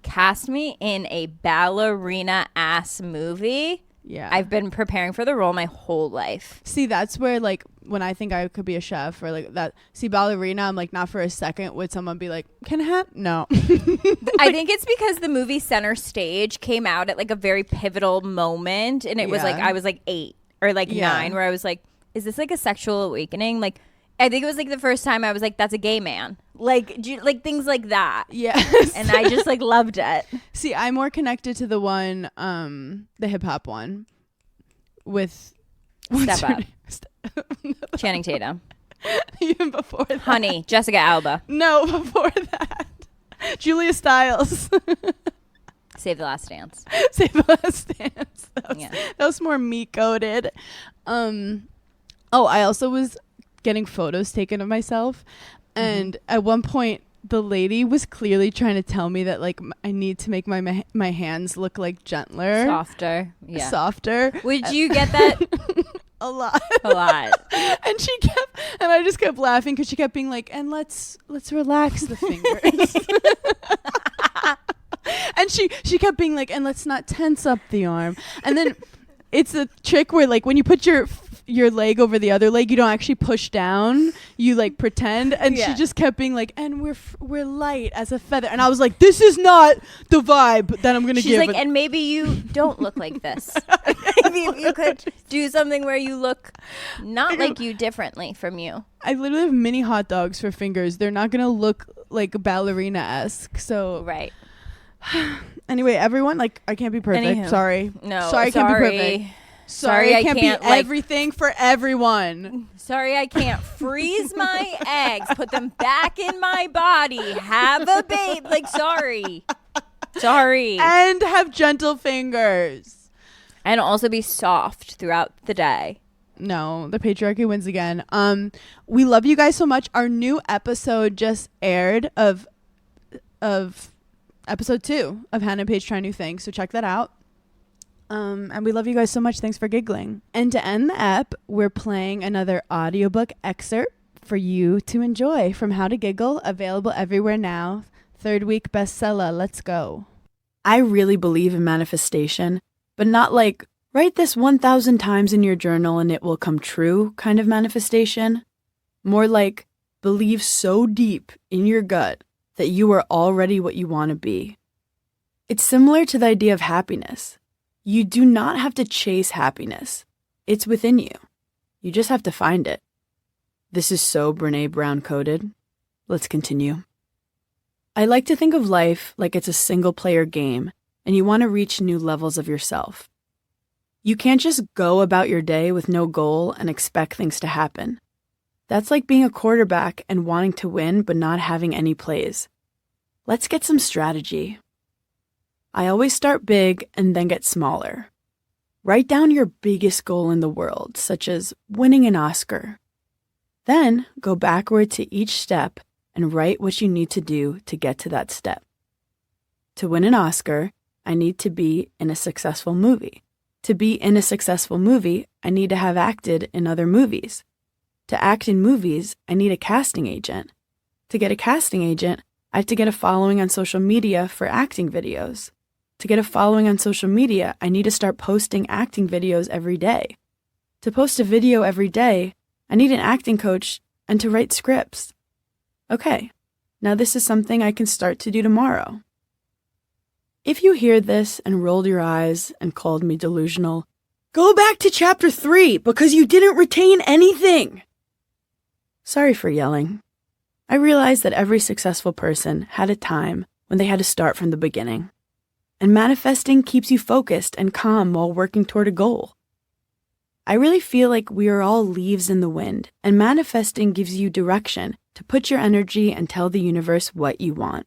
[SPEAKER 4] Cast me in a ballerina ass movie.
[SPEAKER 3] Yeah.
[SPEAKER 4] I've been preparing for the role my whole life.
[SPEAKER 3] See, that's where like when I think I could be a chef or like that. See, ballerina, I'm like, not for a second would someone be like, can I have? No.
[SPEAKER 4] I think it's because the movie Center Stage came out at like a very pivotal moment, and it was like
[SPEAKER 3] Yeah.
[SPEAKER 4] I was like 8 or like
[SPEAKER 3] Yeah.
[SPEAKER 4] 9, where I was like, is this like a sexual awakening? Like, I think it was like the first time I was like, that's a gay man. Like, like things like that.
[SPEAKER 3] Yes.
[SPEAKER 4] And I just like loved it.
[SPEAKER 3] See, I'm more connected to the one, the hip hop one with what's
[SPEAKER 4] Step
[SPEAKER 3] her
[SPEAKER 4] Up.
[SPEAKER 3] name?
[SPEAKER 4] Channing Tatum.
[SPEAKER 3] Even before that.
[SPEAKER 4] Honey, Jessica Alba.
[SPEAKER 3] No, before that. Julia Stiles.
[SPEAKER 4] Save the Last Dance.
[SPEAKER 3] Save the Last Dance.
[SPEAKER 4] Yeah.
[SPEAKER 3] That was more meat coated. Oh, I also was getting photos taken of myself, and at one point the lady was clearly trying to tell me that like I need to make my hands look like gentler,
[SPEAKER 4] softer. Would you get that?
[SPEAKER 3] A lot. And I just kept laughing because she kept being like, and let's relax the fingers. And she kept being like, and let's not tense up the arm. And then it's a trick where like when you put your leg over the other leg, you don't actually push down, you like pretend. And she just kept being like, and we're light as a feather. And I was like, this is not the vibe that I'm gonna give.
[SPEAKER 4] She's like, and maybe you don't look like this. Maybe you could do something where you look not like you, differently from you.
[SPEAKER 3] I literally have mini hot dogs for fingers. They're not gonna look like ballerina-esque. So
[SPEAKER 4] right.
[SPEAKER 3] Anyway, everyone, like, I can't be perfect.
[SPEAKER 4] Anywho.
[SPEAKER 3] Sorry.
[SPEAKER 4] No,
[SPEAKER 3] sorry, I can't be perfect. Sorry, I can't be everything for everyone.
[SPEAKER 4] Sorry, I can't freeze my eggs, put them back in my body, have a babe. Like, sorry.
[SPEAKER 3] And have gentle fingers.
[SPEAKER 4] And also be soft throughout the day.
[SPEAKER 3] No, the patriarchy wins again. We love you guys so much. Our new episode just aired of episode 2 of Hannah and Paige Try New Things. So check that out. And we love you guys so much. Thanks for giggling. And to end the ep, we're playing another audiobook excerpt for you to enjoy from How to Giggle, available everywhere now. 3rd week bestseller. Let's go.
[SPEAKER 5] I really believe in manifestation, but not like write this 1,000 times in your journal and it will come true kind of manifestation. More like believe so deep in your gut that you are already what you want to be. It's similar to the idea of happiness. You do not have to chase happiness. It's within you. You just have to find it. This is so Brené Brown coded. Let's continue. I like to think of life like it's a single-player game, and you want to reach new levels of yourself. You can't just go about your day with no goal and expect things to happen. That's like being a quarterback and wanting to win but not having any plays. Let's get some strategy. I always start big and then get smaller. Write down your biggest goal in the world, such as winning an Oscar. Then go backward to each step and write what you need to do to get to that step. To win an Oscar, I need to be in a successful movie. To be in a successful movie, I need to have acted in other movies. To act in movies, I need a casting agent. To get a casting agent, I have to get a following on social media for acting videos. To get a following on social media, I need to start posting acting videos every day. To post a video every day, I need an acting coach and to write scripts. Okay, now this is something I can start to do tomorrow. If you hear this and rolled your eyes and called me delusional, go back to chapter 3 because you didn't retain anything. Sorry for yelling. I realize that every successful person had a time when they had to start from the beginning. And manifesting keeps you focused and calm while working toward a goal. I really feel like we are all leaves in the wind, and manifesting gives you direction to put your energy and tell the universe what you want.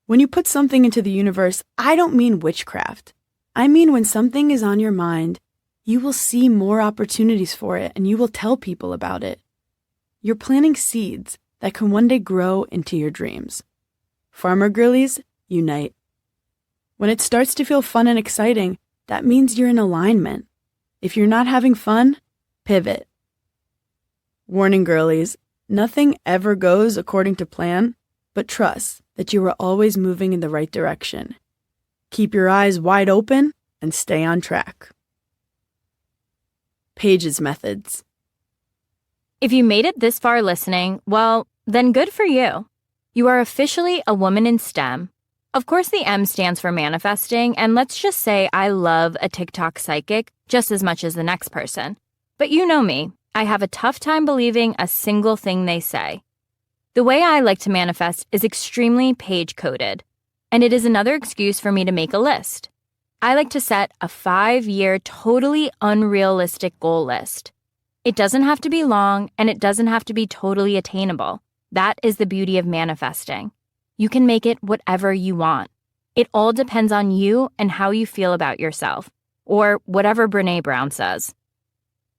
[SPEAKER 5] When you put something into the universe, I don't mean witchcraft. I mean when something is on your mind, you will see more opportunities for it and you will tell people about it. You're planting seeds that can one day grow into your dreams. Farmer girlies, unite. When it starts to feel fun and exciting, that means you're in alignment. If you're not having fun, pivot. Warning girlies, nothing ever goes according to plan, but trust that you are always moving in the right direction. Keep your eyes wide open and stay on track. Paige's methods.
[SPEAKER 4] If you made it this far listening, well, then good for you. You are officially a woman in STEM. Of course, the M stands for manifesting, and let's just say I love a TikTok psychic just as much as the next person. But you know me, I have a tough time believing a single thing they say. The way I like to manifest is extremely page-coded, and it is another excuse for me to make a list. I like to set a 5-year, totally unrealistic goal list. It doesn't have to be long, and it doesn't have to be totally attainable. That is the beauty of manifesting. You can make it whatever you want. It all depends on you and how you feel about yourself, or whatever Brené Brown says.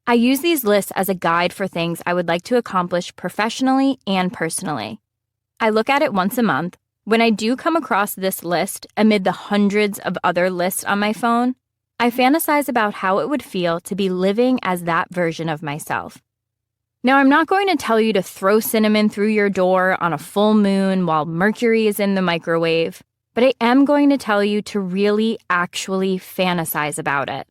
[SPEAKER 4] I use these lists as a guide for things I would like to accomplish professionally and personally. I look at it once a month. When I do come across this list amid the hundreds of other lists on my phone, I fantasize about how it would feel to be living as that version of myself. Now, I'm not going to tell you to throw cinnamon through your door on a full moon while Mercury is in the microwave, but I am going to tell you to really actually fantasize about it.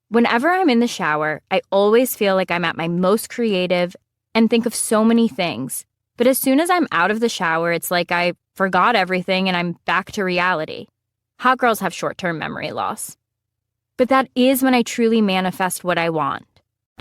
[SPEAKER 4] Whenever I'm in the shower, I always feel like I'm at my most creative and think of so many things. But as soon as I'm out of the shower, it's like I forgot everything and I'm back to reality. Hot girls have short-term memory loss. But that is when I truly manifest what I want.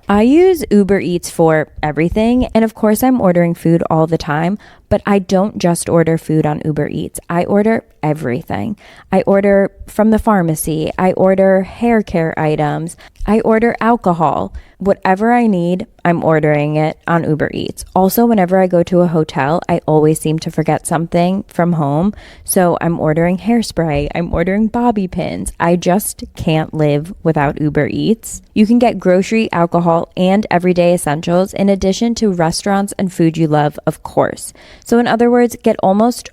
[SPEAKER 6] I use Uber Eats for everything, and of course I'm ordering food all the time, but I don't just order food on Uber Eats. I order everything. I order from the pharmacy. I order hair care items. I order alcohol. Whatever I need, I'm ordering it on Uber Eats. Also, whenever I go to a hotel, I always seem to forget something from home. So I'm ordering hairspray. I'm ordering bobby pins. I just can't live without Uber Eats. You can get grocery, alcohol, and everyday essentials in addition to restaurants and food you love, of course. So in other words, get almost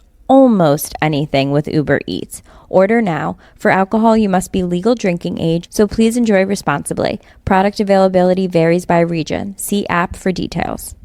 [SPEAKER 6] anything with Uber Eats. Order now. For alcohol, you must be legal drinking age, so please enjoy responsibly. Product availability varies by region. See app for details.